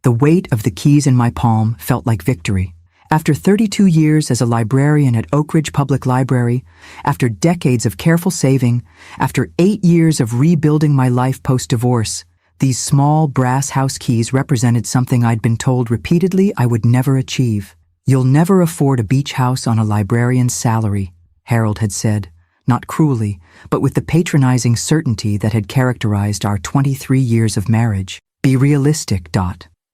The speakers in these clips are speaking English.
The weight of the keys in my palm felt like victory. After 32 years as a librarian at Oak Ridge Public Library, after decades of careful saving, after 8 years of rebuilding my life post-divorce, these small brass house keys represented something I'd been told repeatedly I would never achieve. "You'll never afford a beach house on a librarian's salary," Harold had said, not cruelly, but with the patronizing certainty that had characterized our 23 years of marriage. Be realistic.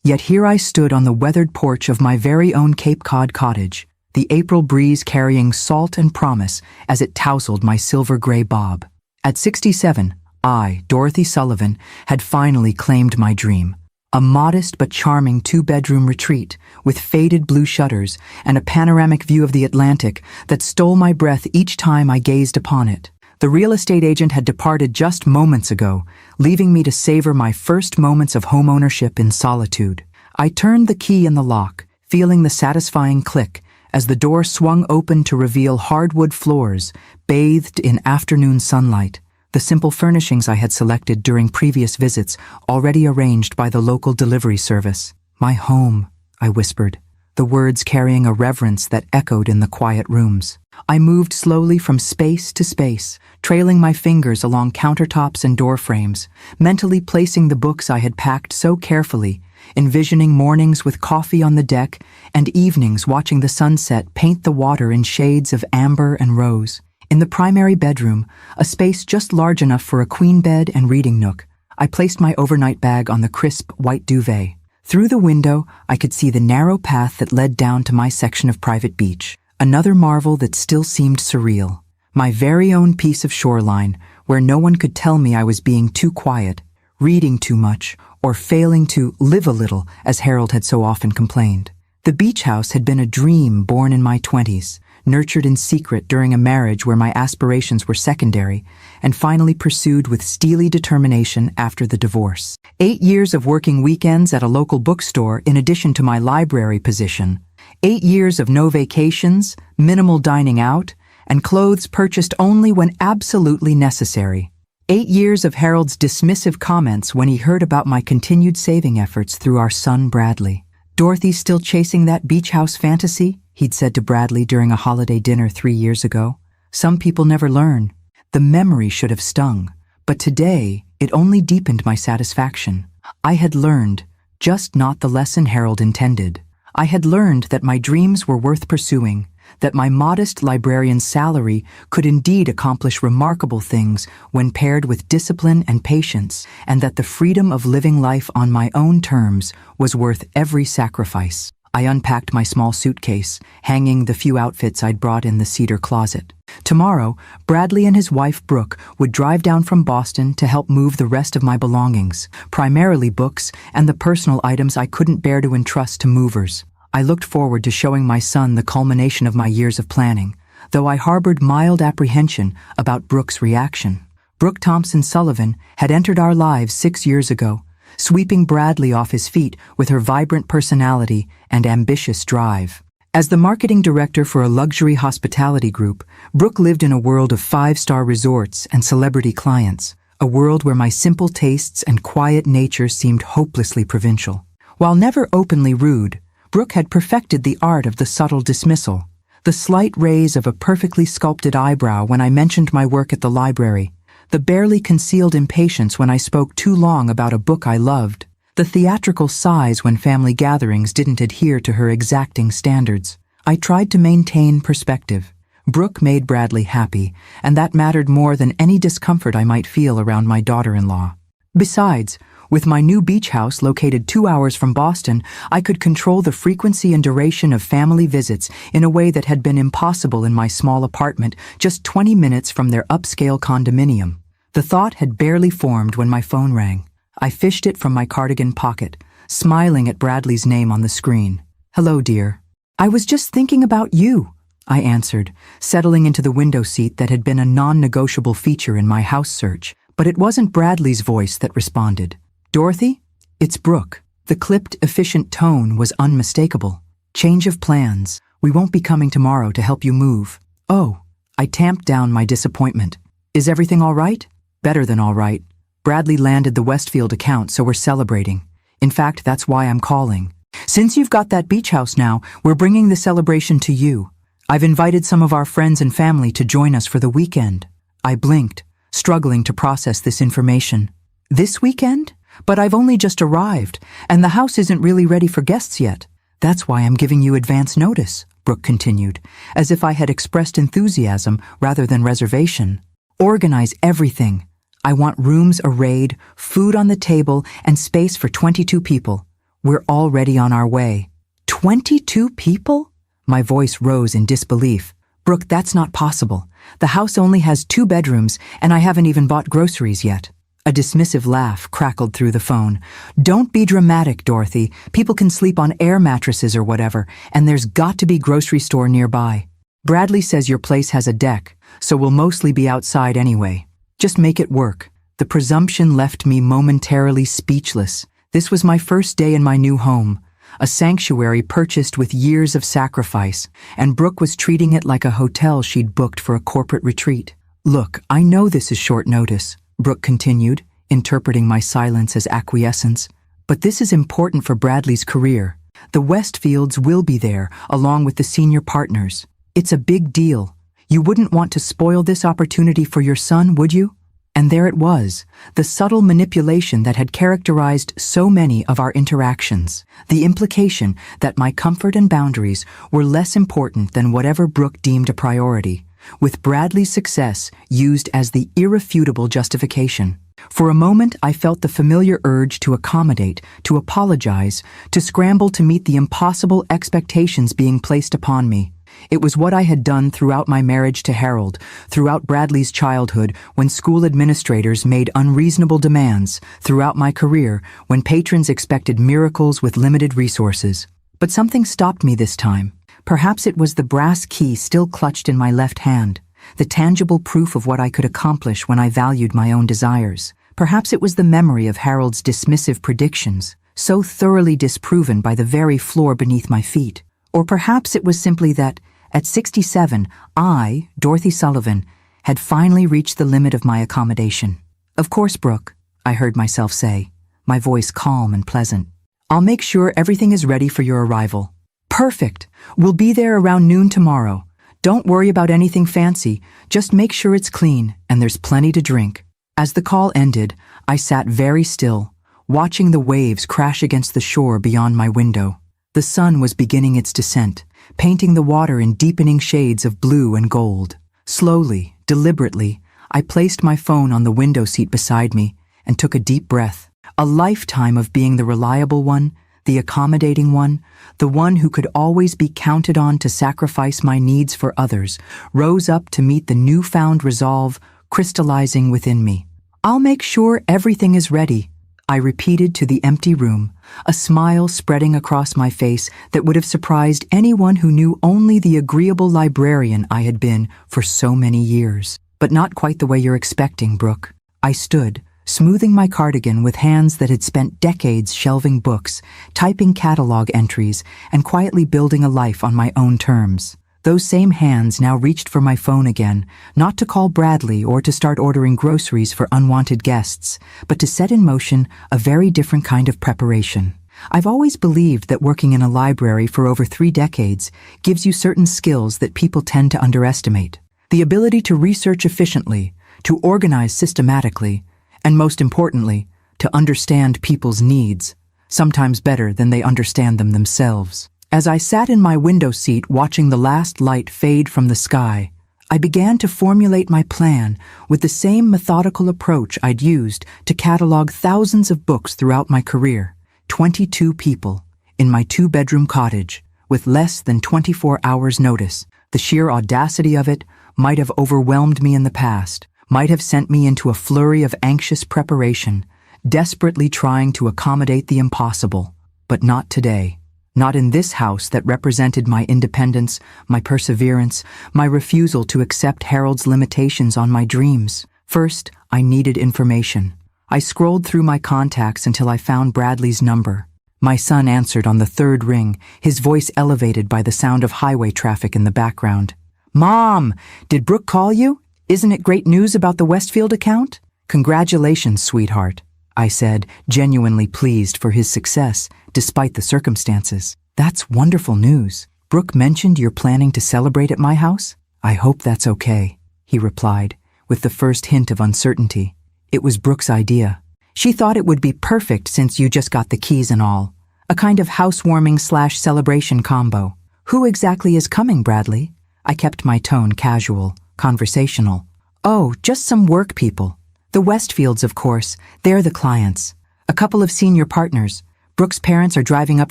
Yet here I stood on the weathered porch of my very own Cape Cod cottage, the April breeze carrying salt and promise as it tousled my silver-gray bob. At 67, I, Dorothy Sullivan, had finally claimed my dream. A modest but charming 2-bedroom retreat with faded blue shutters and a panoramic view of the Atlantic that stole my breath each time I gazed upon it. The real estate agent had departed just moments ago, leaving me to savor my first moments of homeownership in solitude. I turned the key in the lock, feeling the satisfying click as the door swung open to reveal hardwood floors bathed in afternoon sunlight, the simple furnishings I had selected during previous visits already arranged by the local delivery service. "My home," I whispered, the words carrying a reverence that echoed in the quiet rooms. I moved slowly from space to space, trailing my fingers along countertops and door frames, mentally placing the books I had packed so carefully, envisioning mornings with coffee on the deck and evenings watching the sunset paint the water in shades of amber and rose. In the primary bedroom, a space just large enough for a queen bed and reading nook, I placed my overnight bag on the crisp white duvet. Through the window, I could see the narrow path that led down to my section of private beach. Another marvel that still seemed surreal. My very own piece of shoreline, where no one could tell me I was being too quiet, reading too much, or failing to live a little, as Harold had so often complained. The beach house had been a dream born in my 20s, nurtured in secret during a marriage where my aspirations were secondary, and finally pursued with steely determination after the divorce. 8 years of working weekends at a local bookstore in addition to my library position. 8 years of no vacations, minimal dining out, and clothes purchased only when absolutely necessary. 8 years of Harold's dismissive comments when he heard about my continued saving efforts through our son Bradley. "Dorothy's still chasing that beach house fantasy?" he'd said to Bradley during a holiday dinner 3 years ago. "Some people never learn." The memory should have stung, but today it only deepened my satisfaction. I had learned, just not the lesson Harold intended. I had learned that my dreams were worth pursuing, that my modest librarian's salary could indeed accomplish remarkable things when paired with discipline and patience, and that the freedom of living life on my own terms was worth every sacrifice. I unpacked my small suitcase, hanging the few outfits I'd brought in the cedar closet. Tomorrow, Bradley and his wife Brooke would drive down from Boston to help move the rest of my belongings, primarily books and the personal items I couldn't bear to entrust to movers. I looked forward to showing my son the culmination of my years of planning, though I harbored mild apprehension about Brooke's reaction. Brooke Thompson Sullivan had entered our lives 6 years ago, sweeping Bradley off his feet with her vibrant personality and ambitious drive. As the marketing director for a luxury hospitality group, Brooke lived in a world of 5-star resorts and celebrity clients, a world where my simple tastes and quiet nature seemed hopelessly provincial. While never openly rude, Brooke had perfected the art of the subtle dismissal, the slight raise of a perfectly sculpted eyebrow when I mentioned my work at the library, the barely concealed impatience when I spoke too long about a book I loved, the theatrical sighs when family gatherings didn't adhere to her exacting standards. I tried to maintain perspective. Brooke made Bradley happy, and that mattered more than any discomfort I might feel around my daughter-in-law. Besides, with my new beach house located 2 hours from Boston, I could control the frequency and duration of family visits in a way that had been impossible in my small apartment just 20 minutes from their upscale condominium. The thought had barely formed when my phone rang. I fished it from my cardigan pocket, smiling at Bradley's name on the screen. "Hello, dear." "I was just thinking about you," I answered, settling into the window seat that had been a non-negotiable feature in my house search. But it wasn't Bradley's voice that responded. "Dorothy, it's Brooke." The clipped, efficient tone was unmistakable. "Change of plans. We won't be coming tomorrow to help you move." "Oh." I tamped down my disappointment. "Is everything all right?" "Better than all right. Bradley landed the Westfield account, so we're celebrating. In fact, that's why I'm calling. Since you've got that beach house now, we're bringing the celebration to you. I've invited some of our friends and family to join us for the weekend. I blinked, struggling to process this information. This weekend? But I've only just arrived, and the house isn't really ready for guests yet. That's why I'm giving you advance notice, Brooke continued, as if I had expressed enthusiasm rather than reservation. Organize everything. I want rooms arrayed, food on the table, and space for 22 people. We're already on our way. 22 people? My voice rose in disbelief. Brooke, that's not possible. The house only has 2 bedrooms, and I haven't even bought groceries yet. A dismissive laugh crackled through the phone. Don't be dramatic, Dorothy. People can sleep on air mattresses or whatever, and there's got to be grocery store nearby. Bradley says your place has a deck, so we'll mostly be outside anyway. Just make it work. The presumption left me momentarily speechless. This was my first day in my new home, a sanctuary purchased with years of sacrifice, and Brooke was treating it like a hotel she'd booked for a corporate retreat. Look, I know this is short notice, Brooke continued, interpreting my silence as acquiescence, but this is important for Bradley's career. The Westfields will be there, along with the senior partners. It's a big deal. You wouldn't want to spoil this opportunity for your son, would you? And there it was, the subtle manipulation that had characterized so many of our interactions. The implication that my comfort and boundaries were less important than whatever Brooke deemed a priority, with Bradley's success used as the irrefutable justification. For a moment, I felt the familiar urge to accommodate, to apologize, to scramble to meet the impossible expectations being placed upon me. It was what I had done throughout my marriage to Harold, throughout Bradley's childhood when school administrators made unreasonable demands, throughout my career when patrons expected miracles with limited resources. But something stopped me this time. Perhaps it was the brass key still clutched in my left hand, the tangible proof of what I could accomplish when I valued my own desires. Perhaps it was the memory of Harold's dismissive predictions, so thoroughly disproven by the very floor beneath my feet. Or perhaps it was simply that, at 67, I, Dorothy Sullivan, had finally reached the limit of my accommodation. Of course, Brooke, I heard myself say, my voice calm and pleasant. I'll make sure everything is ready for your arrival. Perfect! We'll be there around noon tomorrow. Don't worry about anything fancy, just make sure it's clean and there's plenty to drink. As the call ended, I sat very still, watching the waves crash against the shore beyond my window. The sun was beginning its descent, painting the water in deepening shades of blue and gold. Slowly, deliberately, I placed my phone on the window seat beside me and took a deep breath. A lifetime of being the reliable one, the accommodating one, the one who could always be counted on to sacrifice my needs for others, rose up to meet the newfound resolve crystallizing within me. I'll make sure everything is ready, I repeated to the empty room, a smile spreading across my face that would have surprised anyone who knew only the agreeable librarian I had been for so many years. But not quite the way you're expecting, Brooke. I stood, smoothing my cardigan with hands that had spent decades shelving books, typing catalog entries, and quietly building a life on my own terms. Those same hands now reached for my phone again, not to call Bradley or to start ordering groceries for unwanted guests, but to set in motion a very different kind of preparation. I've always believed that working in a library for over 3 decades gives you certain skills that people tend to underestimate. The ability to research efficiently, to organize systematically, and most importantly, to understand people's needs, sometimes better than they understand them themselves. As I sat in my window seat watching the last light fade from the sky, I began to formulate my plan with the same methodical approach I'd used to catalog thousands of books throughout my career. 22 people, in my 2-bedroom cottage, with less than 24 hours' notice. The sheer audacity of it might have overwhelmed me in the past, might have sent me into a flurry of anxious preparation, desperately trying to accommodate the impossible. But not today. Not in this house that represented my independence, my perseverance, my refusal to accept Harold's limitations on my dreams. First, I needed information. I scrolled through my contacts until I found Bradley's number. My son answered on the 3rd ring, his voice elevated by the sound of highway traffic in the background. "Mom, did Brooke call you? Isn't it great news about the Westfield account?" "Congratulations, sweetheart." I said, genuinely pleased for his success, despite the circumstances. That's wonderful news. Brooke mentioned you're planning to celebrate at my house? I hope that's okay, he replied, with the first hint of uncertainty. It was Brooke's idea. She thought it would be perfect since you just got the keys and all. A kind of housewarming/celebration combo. Who exactly is coming, Bradley? I kept my tone casual, conversational. Oh, just some work people. The Westfields, of course. They're the clients. A couple of senior partners. Brooke's parents are driving up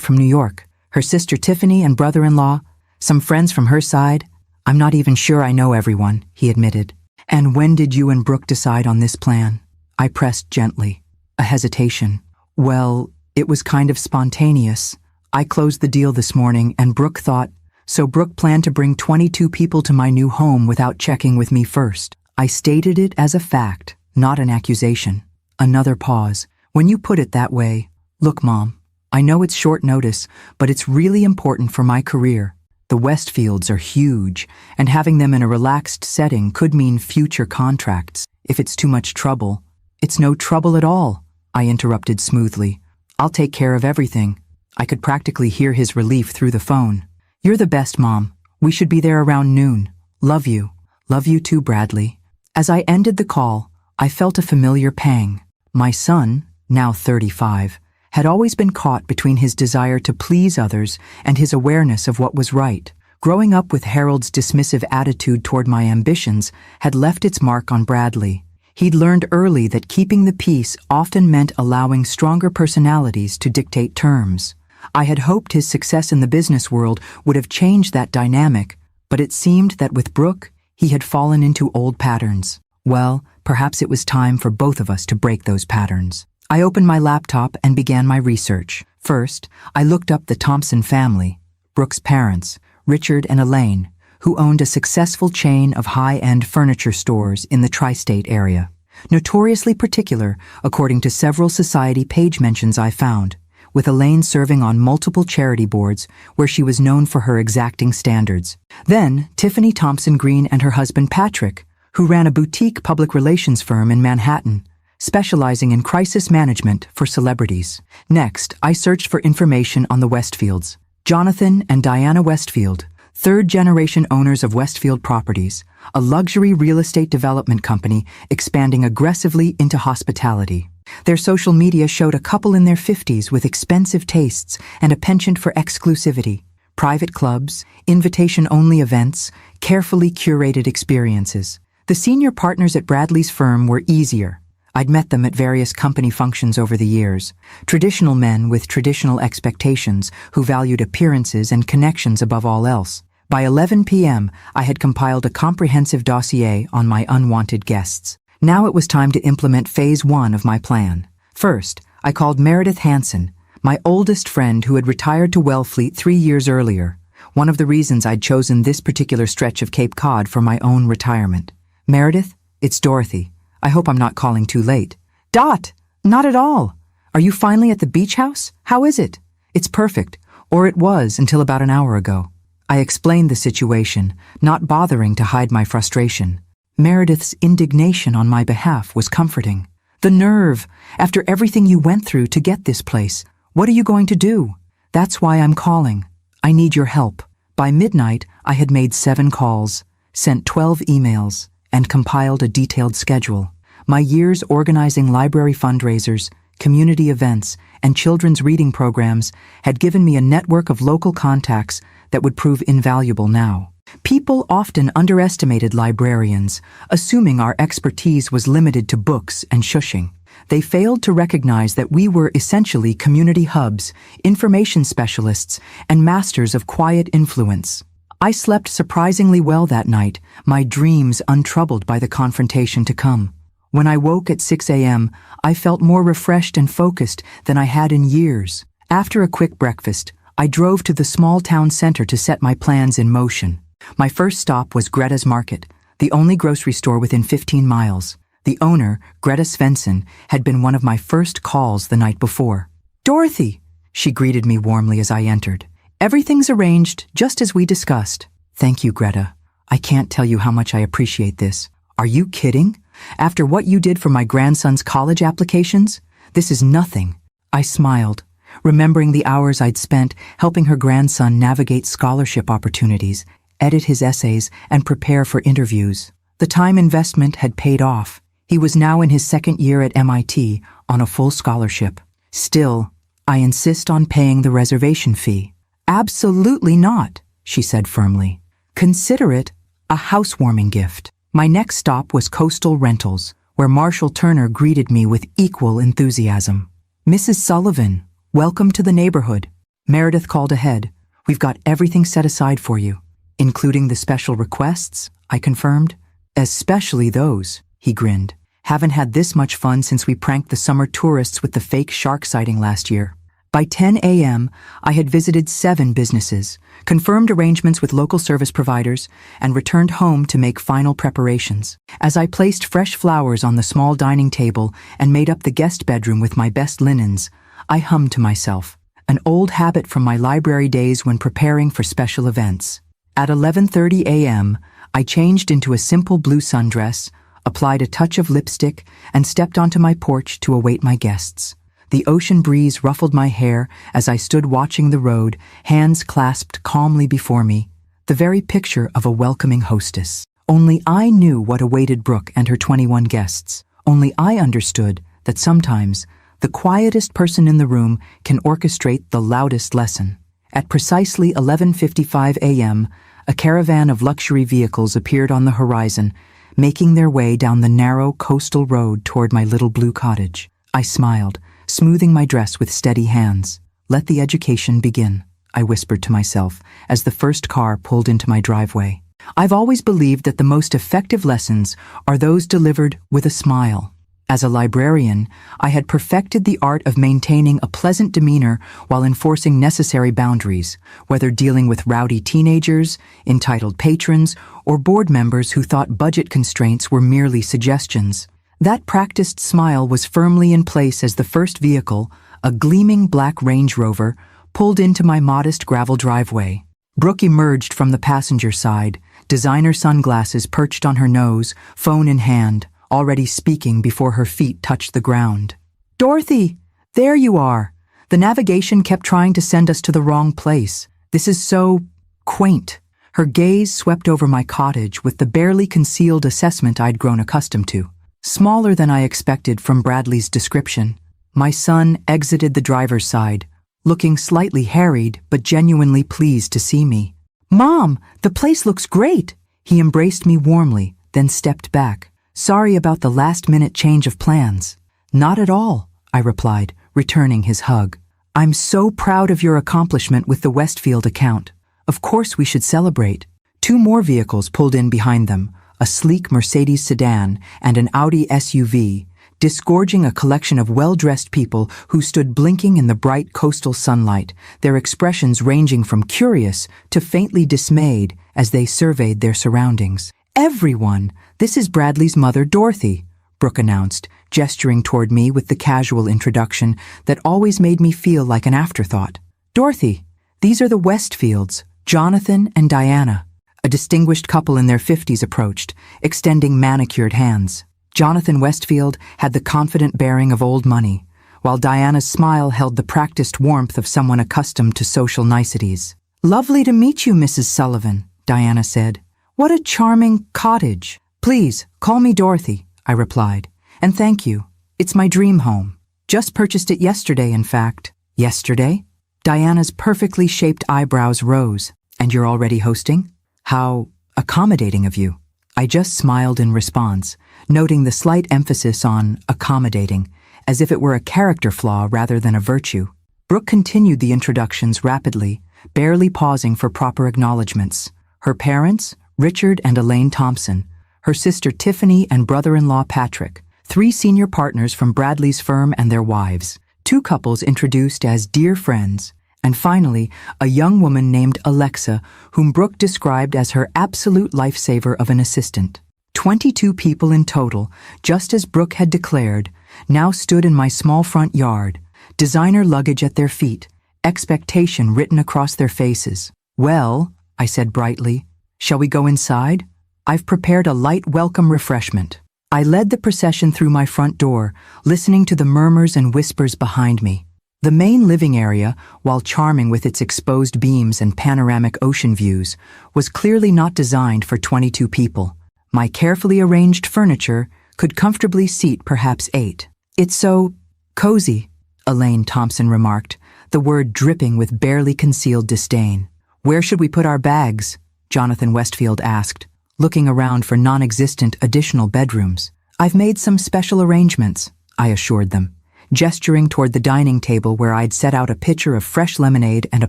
from New York. Her sister Tiffany and brother-in-law. Some friends from her side. I'm not even sure I know everyone, he admitted. And when did you and Brooke decide on this plan? I pressed gently. A hesitation. Well, it was kind of spontaneous. I closed the deal this morning and Brooke thought, so Brooke planned to bring 22 people to my new home without checking with me first. I stated it as a fact, not an accusation. Another pause. When you put it that way, look, Mom, I know it's short notice, but it's really important for my career. The Westfields are huge, and having them in a relaxed setting could mean future contracts. If it's too much trouble, it's no trouble at all, I interrupted smoothly. I'll take care of everything. I could practically hear his relief through the phone. You're the best, Mom. We should be there around noon. Love you. Love you too, Bradley. As I ended the call, I felt a familiar pang. My son, now 35, had always been caught between his desire to please others and his awareness of what was right. Growing up with Harold's dismissive attitude toward my ambitions had left its mark on Bradley. He'd learned early that keeping the peace often meant allowing stronger personalities to dictate terms. I had hoped his success in the business world would have changed that dynamic, but it seemed that with Brooke, he had fallen into old patterns. Well, perhaps it was time for both of us to break those patterns. I opened my laptop and began my research. First, I looked up the Thompson family, Brooke's parents, Richard and Elaine, who owned a successful chain of high-end furniture stores in the tri-state area. Notoriously particular, according to several society page mentions I found, with Elaine serving on multiple charity boards where she was known for her exacting standards. Then, Tiffany Thompson Green and her husband Patrick, who ran a boutique public relations firm in Manhattan, specializing in crisis management for celebrities. Next, I searched for information on the Westfields. Jonathan and Diana Westfield, third-generation owners of Westfield Properties, a luxury real estate development company expanding aggressively into hospitality. Their social media showed a couple in their 50s with expensive tastes and a penchant for exclusivity. Private clubs, invitation-only events, carefully curated experiences. The senior partners at Bradley's firm were easier. I'd met them at various company functions over the years. Traditional men with traditional expectations who valued appearances and connections above all else. By 11 p.m., I had compiled a comprehensive dossier on my unwanted guests. Now it was time to implement phase 1 of my plan. First, I called Meredith Hansen, my oldest friend who had retired to Wellfleet 3 years earlier. One of the reasons I'd chosen this particular stretch of Cape Cod for my own retirement. Meredith, it's Dorothy. I hope I'm not calling too late. Dot! Not at all. Are you finally at the beach house? How is it? It's perfect. Or it was until about an hour ago. I explained the situation, not bothering to hide my frustration. Meredith's indignation on my behalf was comforting. The nerve! After everything you went through to get this place, what are you going to do? That's why I'm calling. I need your help. By midnight, I had made 7 calls, sent 12 emails, and compiled a detailed schedule. My years organizing library fundraisers, community events, and children's reading programs had given me a network of local contacts that would prove invaluable now. People often underestimated librarians, assuming our expertise was limited to books and shushing. They failed to recognize that we were essentially community hubs, information specialists, and masters of quiet influence. I slept surprisingly well that night, my dreams untroubled by the confrontation to come. When I woke at 6 a.m., I felt more refreshed and focused than I had in years. After a quick breakfast, I drove to the small town center to set my plans in motion. My first stop was Greta's Market, the only grocery store within 15 miles. The owner, Greta Svensson, had been one of my first calls the night before. "Dorothy," she greeted me warmly as I entered. "Everything's arranged, just as we discussed." "Thank you, Greta. I can't tell you how much I appreciate this." "Are you kidding? After what you did for my grandson's college applications? This is nothing. I smiled, remembering the hours I'd spent helping her grandson navigate scholarship opportunities, edit his essays, and prepare for interviews. The time investment had paid off. He was now in his second year at MIT on a full scholarship. Still, I insist on paying the reservation fee. Absolutely not, she said firmly. Consider it a housewarming gift. My next stop was Coastal Rentals, where Marshall Turner greeted me with equal enthusiasm. Mrs. Sullivan, welcome to the neighborhood. Meredith called ahead. We've got everything set aside for you. Including the special requests, I confirmed. Especially those, he grinned. Haven't had this much fun since we pranked the summer tourists with the fake shark sighting last year. By 10 a.m., I had visited 7 businesses, confirmed arrangements with local service providers, and returned home to make final preparations. As I placed fresh flowers on the small dining table and made up the guest bedroom with my best linens, I hummed to myself, an old habit from my library days when preparing for special events. At 11:30 a.m., I changed into a simple blue sundress, applied a touch of lipstick, and stepped onto my porch to await my guests. The ocean breeze ruffled my hair as I stood watching the road, hands clasped calmly before me, the very picture of a welcoming hostess. Only I knew what awaited Brooke and her 21 guests. Only I understood that sometimes the quietest person in the room can orchestrate the loudest lesson. At precisely 11:55 a.m., a caravan of luxury vehicles appeared on the horizon, making their way down the narrow coastal road toward my little blue cottage. I smiled, smoothing my dress with steady hands. Let the education begin, I whispered to myself as the first car pulled into my driveway. I've always believed that the most effective lessons are those delivered with a smile. As a librarian, I had perfected the art of maintaining a pleasant demeanor while enforcing necessary boundaries, whether dealing with rowdy teenagers, entitled patrons, or board members who thought budget constraints were merely suggestions. That practiced smile was firmly in place as the first vehicle, a gleaming black Range Rover, pulled into my modest gravel driveway. Brooke emerged from the passenger side, designer sunglasses perched on her nose, phone in hand, already speaking before her feet touched the ground. "Dorothy, there you are. The navigation kept trying to send us to the wrong place. This is so quaint." Her gaze swept over my cottage with the barely concealed assessment I'd grown accustomed to. Smaller than I expected from Bradley's description, my son exited the driver's side, looking slightly harried but genuinely pleased to see me. "Mom, the place looks great." He embraced me warmly, then stepped back. "Sorry about the last-minute change of plans." "Not at all," I replied, returning his hug. "I'm so proud of your accomplishment with the Westfield account. Of course we should celebrate." 2 more vehicles pulled in behind them, a sleek Mercedes sedan and an Audi SUV, disgorging a collection of well-dressed people who stood blinking in the bright coastal sunlight, their expressions ranging from curious to faintly dismayed as they surveyed their surroundings. "Everyone, this is Bradley's mother, Dorothy," Brooke announced, gesturing toward me with the casual introduction that always made me feel like an afterthought. "Dorothy, these are the Westfields, Jonathan and Diana." A distinguished couple in their 50s approached, extending manicured hands. Jonathan Westfield had the confident bearing of old money, while Diana's smile held the practiced warmth of someone accustomed to social niceties. "Lovely to meet you, Mrs. Sullivan," Diana said. "What a charming cottage." "Please, call me Dorothy," I replied. "And thank you. It's my dream home. Just purchased it yesterday, in fact." "Yesterday?" Diana's perfectly shaped eyebrows rose. "And you're already hosting? How accommodating of you." I just smiled in response, noting the slight emphasis on accommodating, as if it were a character flaw rather than a virtue. Brooke continued the introductions rapidly, barely pausing for proper acknowledgments. Her parents, Richard and Elaine Thompson, her sister Tiffany and brother-in-law Patrick, 3 senior partners from Bradley's firm and their wives, 2 couples introduced as dear friends, and finally, a young woman named Alexa, whom Brooke described as her absolute lifesaver of an assistant. 22 people in total, just as Brooke had declared, now stood in my small front yard, designer luggage at their feet, expectation written across their faces. "Well," I said brightly, "shall we go inside? I've prepared a light welcome refreshment." I led the procession through my front door, listening to the murmurs and whispers behind me. The main living area, while charming with its exposed beams and panoramic ocean views, was clearly not designed for 22 people. My carefully arranged furniture could comfortably seat perhaps 8. "It's so cozy," Elaine Thompson remarked, the word dripping with barely concealed disdain. "Where should we put our bags?" Jonathan Westfield asked, looking around for non-existent additional bedrooms. "I've made some special arrangements," I assured them, gesturing toward the dining table where I'd set out a pitcher of fresh lemonade and a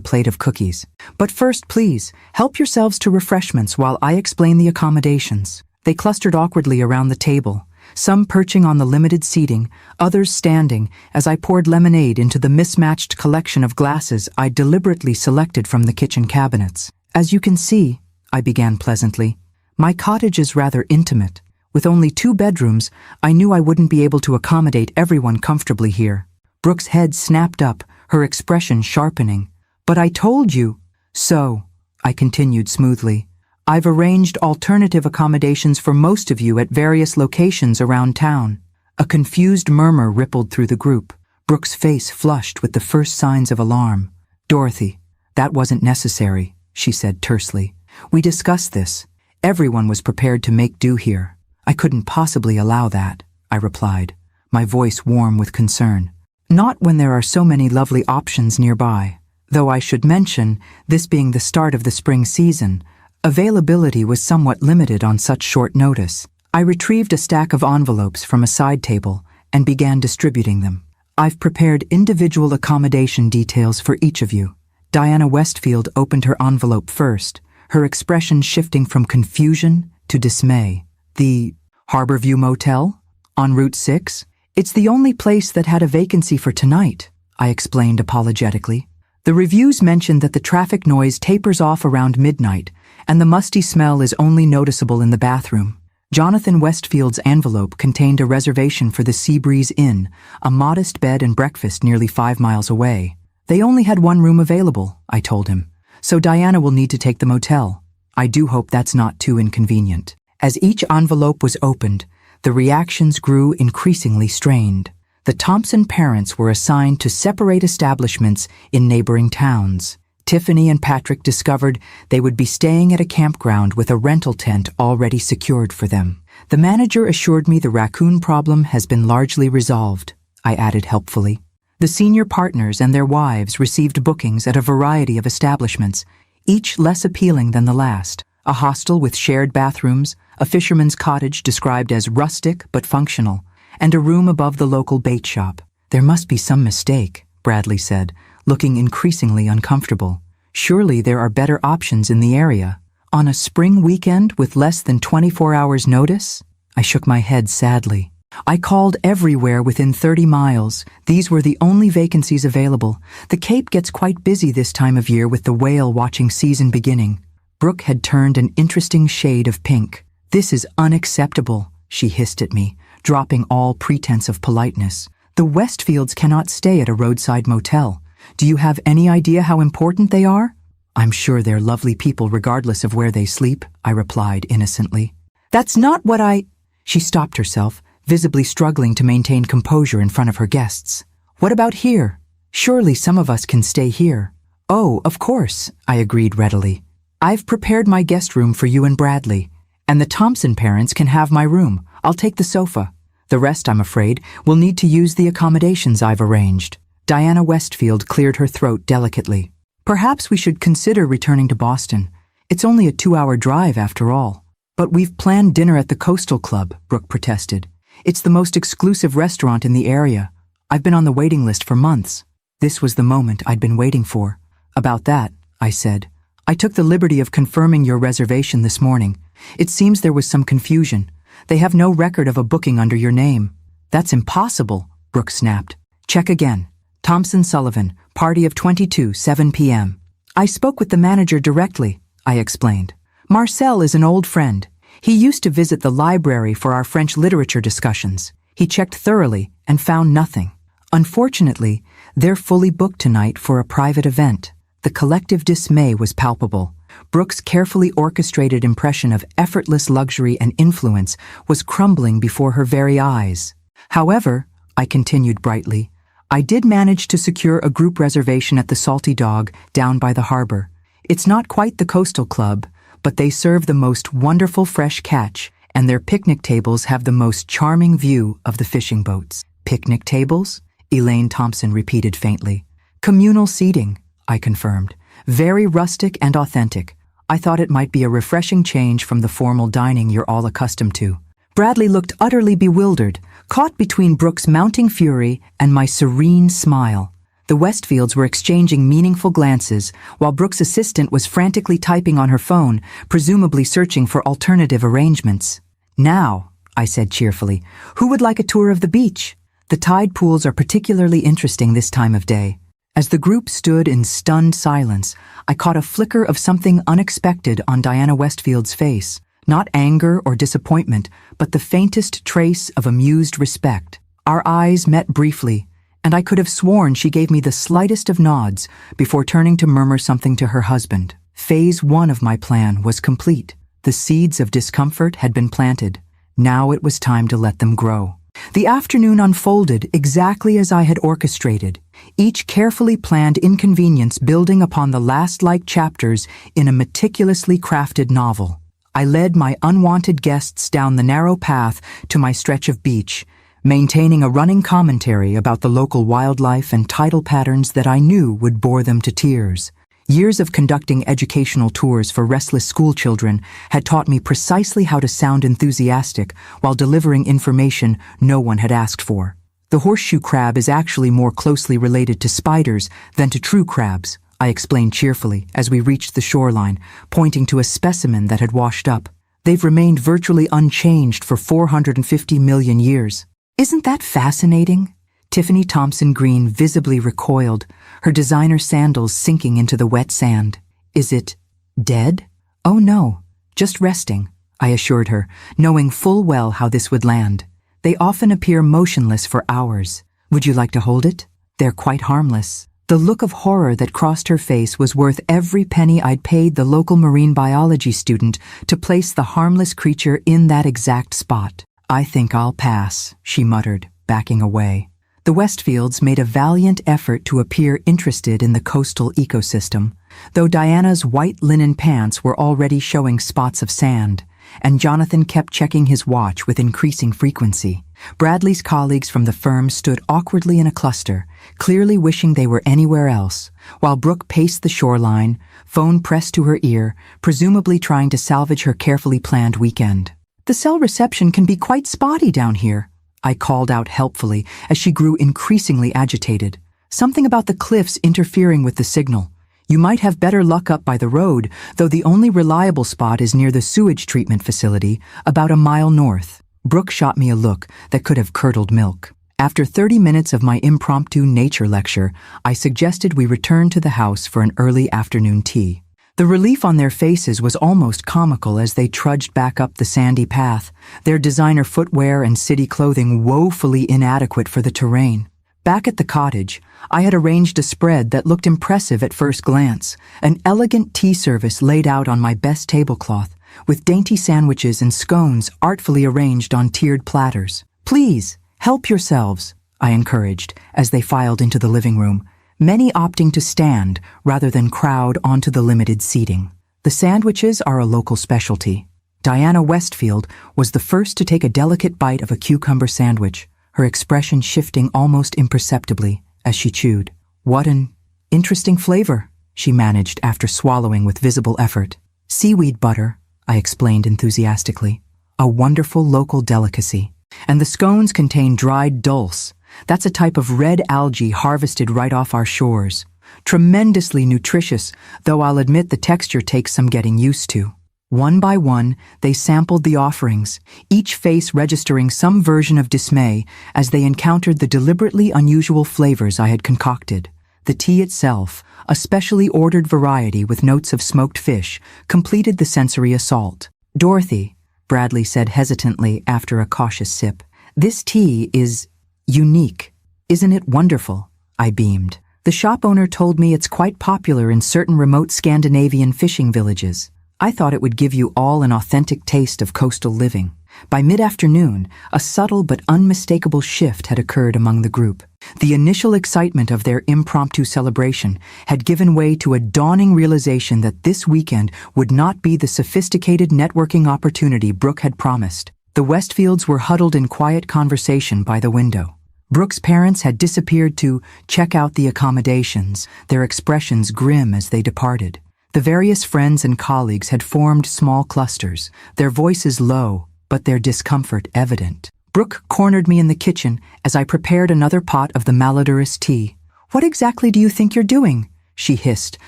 plate of cookies. "But first, please, help yourselves to refreshments while I explain the accommodations." They clustered awkwardly around the table, some perching on the limited seating, others standing, as I poured lemonade into the mismatched collection of glasses I'd deliberately selected from the kitchen cabinets. "As you can see," I began pleasantly, "my cottage is rather intimate. With only 2 bedrooms, I knew I wouldn't be able to accommodate everyone comfortably here." Brooke's head snapped up, her expression sharpening. "But I told you." "So," I continued smoothly, "I've arranged alternative accommodations for most of you at various locations around town." A confused murmur rippled through the group. Brooke's face flushed with the first signs of alarm. "Dorothy, that wasn't necessary," she said tersely. "We discussed this. Everyone was prepared to make do here." "I couldn't possibly allow that," I replied, my voice warm with concern. "Not when there are so many lovely options nearby. Though I should mention, this being the start of the spring season, availability was somewhat limited on such short notice." I retrieved a stack of envelopes from a side table and began distributing them. "I've prepared individual accommodation details for each of you." Diana Westfield opened her envelope first, her expression shifting from confusion to dismay. "The Harborview Motel? On Route 6? It's the only place that had a vacancy for tonight," I explained apologetically. "The reviews mention that the traffic noise tapers off around midnight, and the musty smell is only noticeable in the bathroom." Jonathan Westfield's envelope contained a reservation for the Seabreeze Inn, a modest bed and breakfast nearly 5 miles away. "They only had 1 room available," I told him, "so Diana will need to take the motel. I do hope that's not too inconvenient." As each envelope was opened, the reactions grew increasingly strained. The Thompson parents were assigned to separate establishments in neighboring towns. Tiffany and Patrick discovered they would be staying at a campground with a rental tent already secured for them. "The manager assured me the raccoon problem has been largely resolved," I added helpfully. The senior partners and their wives received bookings at a variety of establishments, each less appealing than the last. A hostel with shared bathrooms, a fisherman's cottage described as rustic but functional, and a room above the local bait shop. "There must be some mistake," Bradley said, looking increasingly uncomfortable. "Surely there are better options in the area." "On a spring weekend with less than 24 hours notice?" I shook my head sadly. "I called everywhere within 30 miles. These were the only vacancies available. The Cape gets quite busy this time of year with the whale watching season beginning." Brooke had turned an interesting shade of pink. "This is unacceptable," she hissed at me, dropping all pretense of politeness. "The Westfields cannot stay at a roadside motel. Do you have any idea how important they are?" "I'm sure they're lovely people regardless of where they sleep," I replied innocently. "That's not what I—" She stopped herself, visibly struggling to maintain composure in front of her guests. "What about here? Surely some of us can stay here." "Oh, of course," I agreed readily. "I've prepared my guest room for you and Bradley, and the Thompson parents can have my room. I'll take the sofa. The rest, I'm afraid, will need to use the accommodations I've arranged." Diana Westfield cleared her throat delicately. "Perhaps we should consider returning to Boston. It's only a 2-hour drive after all." "But we've planned dinner at the Coastal Club," Brooke protested. "It's the most exclusive restaurant in the area. I've been on the waiting list for months." This was the moment I'd been waiting for. "About that," I said, "I took the liberty of confirming your reservation this morning. It seems there was some confusion. They have no record of a booking under your name." "That's impossible," Brooke snapped. "Check again. Thompson Sullivan, party of 22, 7 p.m. "I spoke with the manager directly," I explained. "Marcel is an old friend. He used to visit the library for our French literature discussions. He checked thoroughly and found nothing. Unfortunately, they're fully booked tonight for a private event." The collective dismay was palpable. Brooke's carefully orchestrated impression of effortless luxury and influence was crumbling before her very eyes. However, I continued brightly, I did manage to secure a group reservation at the Salty Dog down by the harbor. It's not quite the coastal club, but they serve the most wonderful fresh catch, and their picnic tables have the most charming view of the fishing boats. Picnic tables? Elaine Thompson repeated faintly. Communal seating, I confirmed. Very rustic and authentic. I thought it might be a refreshing change from the formal dining you're all accustomed to. Bradley looked utterly bewildered, caught between Brooke's mounting fury and my serene smile. The Westfields were exchanging meaningful glances, while Brooke's assistant was frantically typing on her phone, presumably searching for alternative arrangements. Now, I said cheerfully, who would like a tour of the beach? The tide pools are particularly interesting this time of day. As the group stood in stunned silence, I caught a flicker of something unexpected on Diana Westfield's face. Not anger or disappointment, but the faintest trace of amused respect. Our eyes met briefly, and I could have sworn she gave me the slightest of nods before turning to murmur something to her husband. Phase 1 of my plan was complete. The seeds of discomfort had been planted. Now it was time to let them grow. The afternoon unfolded exactly as I had orchestrated, each carefully planned inconvenience building upon the last-like chapters in a meticulously crafted novel. I led my unwanted guests down the narrow path to my stretch of beach, maintaining a running commentary about the local wildlife and tidal patterns that I knew would bore them to tears. Years of conducting educational tours for restless schoolchildren had taught me precisely how to sound enthusiastic while delivering information no one had asked for. The horseshoe crab is actually more closely related to spiders than to true crabs, I explained cheerfully as we reached the shoreline, pointing to a specimen that had washed up. They've remained virtually unchanged for 450 million years. Isn't that fascinating? Tiffany Thompson Green visibly recoiled, her designer sandals sinking into the wet sand. Is it dead? Oh no, just resting, I assured her, knowing full well how this would land. They often appear motionless for hours. Would you like to hold it? They're quite harmless. The look of horror that crossed her face was worth every penny I'd paid the local marine biology student to place the harmless creature in that exact spot. I think I'll pass, she muttered, backing away. The Westfields made a valiant effort to appear interested in the coastal ecosystem, though Diana's white linen pants were already showing spots of sand, and Jonathan kept checking his watch with increasing frequency. Bradley's colleagues from the firm stood awkwardly in a cluster, clearly wishing they were anywhere else, while Brooke paced the shoreline, phone pressed to her ear, presumably trying to salvage her carefully planned weekend. The cell reception can be quite spotty down here, I called out helpfully as she grew increasingly agitated. Something about the cliffs interfering with the signal. You might have better luck up by the road, though the only reliable spot is near the sewage treatment facility, about a mile north. Brooke shot me a look that could have curdled milk. After 30 minutes of my impromptu nature lecture, I suggested we return to the house for an early afternoon tea. The relief on their faces was almost comical as they trudged back up the sandy path, their designer footwear and city clothing woefully inadequate for the terrain. Back at the cottage, I had arranged a spread that looked impressive at first glance, an elegant tea service laid out on my best tablecloth, with dainty sandwiches and scones artfully arranged on tiered platters. Please, help yourselves, I encouraged as they filed into the living room, many opting to stand rather than crowd onto the limited seating. The sandwiches are a local specialty. Diana Westfield was the first to take a delicate bite of a cucumber sandwich, her expression shifting almost imperceptibly as she chewed. What an interesting flavor, she managed after swallowing with visible effort. Seaweed butter, I explained enthusiastically. A wonderful local delicacy. And the scones contain dried dulse. That's a type of red algae harvested right off our shores. Tremendously nutritious, though I'll admit the texture takes some getting used to. One by one, they sampled the offerings, each face registering some version of dismay as they encountered the deliberately unusual flavors I had concocted. The tea itself, a specially ordered variety with notes of smoked fish, completed the sensory assault. Dorothy, Bradley said hesitantly after a cautious sip, this tea is unique. Isn't it wonderful? I beamed. The shop owner told me it's quite popular in certain remote Scandinavian fishing villages. I thought it would give you all an authentic taste of coastal living. By mid-afternoon, a subtle but unmistakable shift had occurred among the group. The initial excitement of their impromptu celebration had given way to a dawning realization that this weekend would not be the sophisticated networking opportunity Brooke had promised. The Westfields were huddled in quiet conversation by the window. Brooke's parents had disappeared to check out the accommodations, their expressions grim as they departed. The various friends and colleagues had formed small clusters, their voices low, but their discomfort evident. Brooke cornered me in the kitchen as I prepared another pot of the malodorous tea. "What exactly do you think you're doing?" she hissed,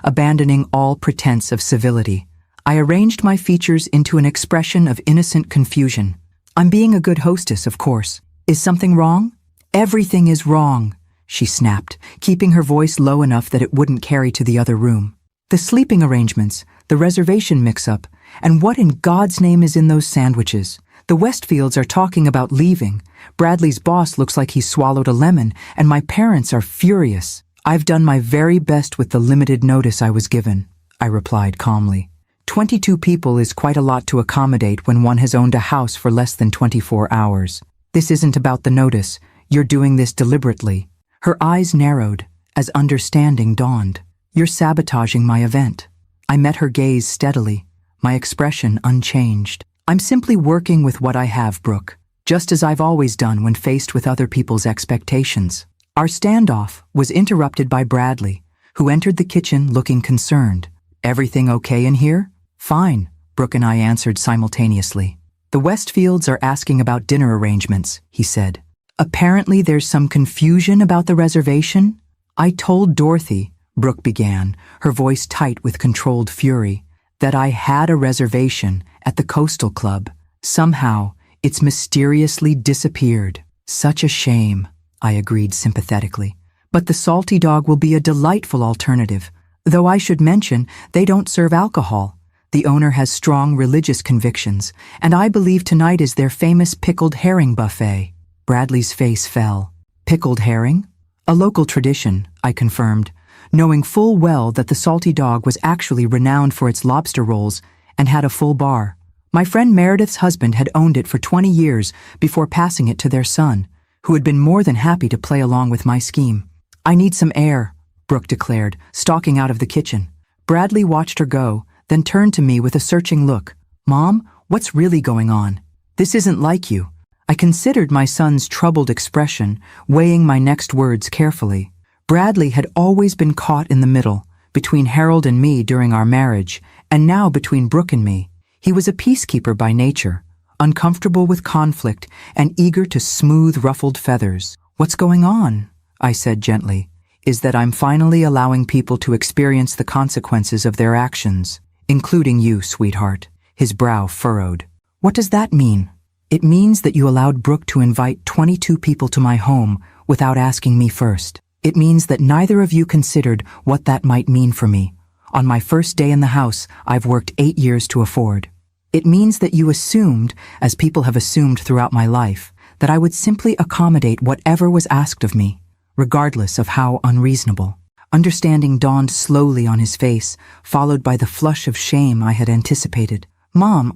abandoning all pretense of civility. I arranged my features into an expression of innocent confusion. "I'm being a good hostess, of course. Is something wrong?" "Everything is wrong," she snapped, keeping her voice low enough that it wouldn't carry to the other room. "The sleeping arrangements, the reservation mix-up, and what in God's name is in those sandwiches? The Westfields are talking about leaving. Bradley's boss looks like he's swallowed a lemon, and my parents are furious. I've done my very best with the limited notice I was given," I replied calmly. 22 people is quite a lot to accommodate when one has owned a house for less than 24 hours. This isn't about the notice. You're doing this deliberately. Her eyes narrowed as understanding dawned. "You're sabotaging my event." I met her gaze steadily, my expression unchanged. "I'm simply working with what I have, Brooke, just as I've always done when faced with other people's expectations." Our standoff was interrupted by Bradley, who entered the kitchen looking concerned. "Everything okay in here?" "Fine," Brooke and I answered simultaneously. "The Westfields are asking about dinner arrangements," he said. "Apparently there's some confusion about the reservation." "I told Dorothy," Brooke began, her voice tight with controlled fury, "that I had a reservation at the Coastal Club. Somehow, it's mysteriously disappeared." "Such a shame," I agreed sympathetically. "But the Salty Dog will be a delightful alternative, though I should mention they don't serve alcohol. The owner has strong religious convictions, and I believe tonight is their famous pickled herring buffet." Bradley's face fell. "Pickled herring?" "A local tradition," I confirmed, knowing full well that the Salty Dog was actually renowned for its lobster rolls and had a full bar. My friend Meredith's husband had owned it for 20 years before passing it to their son, who had been more than happy to play along with my scheme. "I need some air," Brooke declared, stalking out of the kitchen. Bradley watched her go, then turned to me with a searching look. "Mom, what's really going on? This isn't like you." I considered my son's troubled expression, weighing my next words carefully. Bradley had always been caught in the middle, between Harold and me during our marriage, and now between Brooke and me. He was a peacekeeper by nature, uncomfortable with conflict and eager to smooth ruffled feathers. "What's going on?" I said gently. "Is that I'm finally allowing people to experience the consequences of their actions, including you, sweetheart." His brow furrowed. "What does that mean?" "It means that you allowed Brooke to invite 22 people to my home without asking me first. It means that neither of you considered what that might mean for me. On my first day in the house, I've worked 8 years to afford. It means that you assumed, as people have assumed throughout my life, that I would simply accommodate whatever was asked of me, regardless of how unreasonable." Understanding dawned slowly on his face, followed by the flush of shame I had anticipated. "Mom,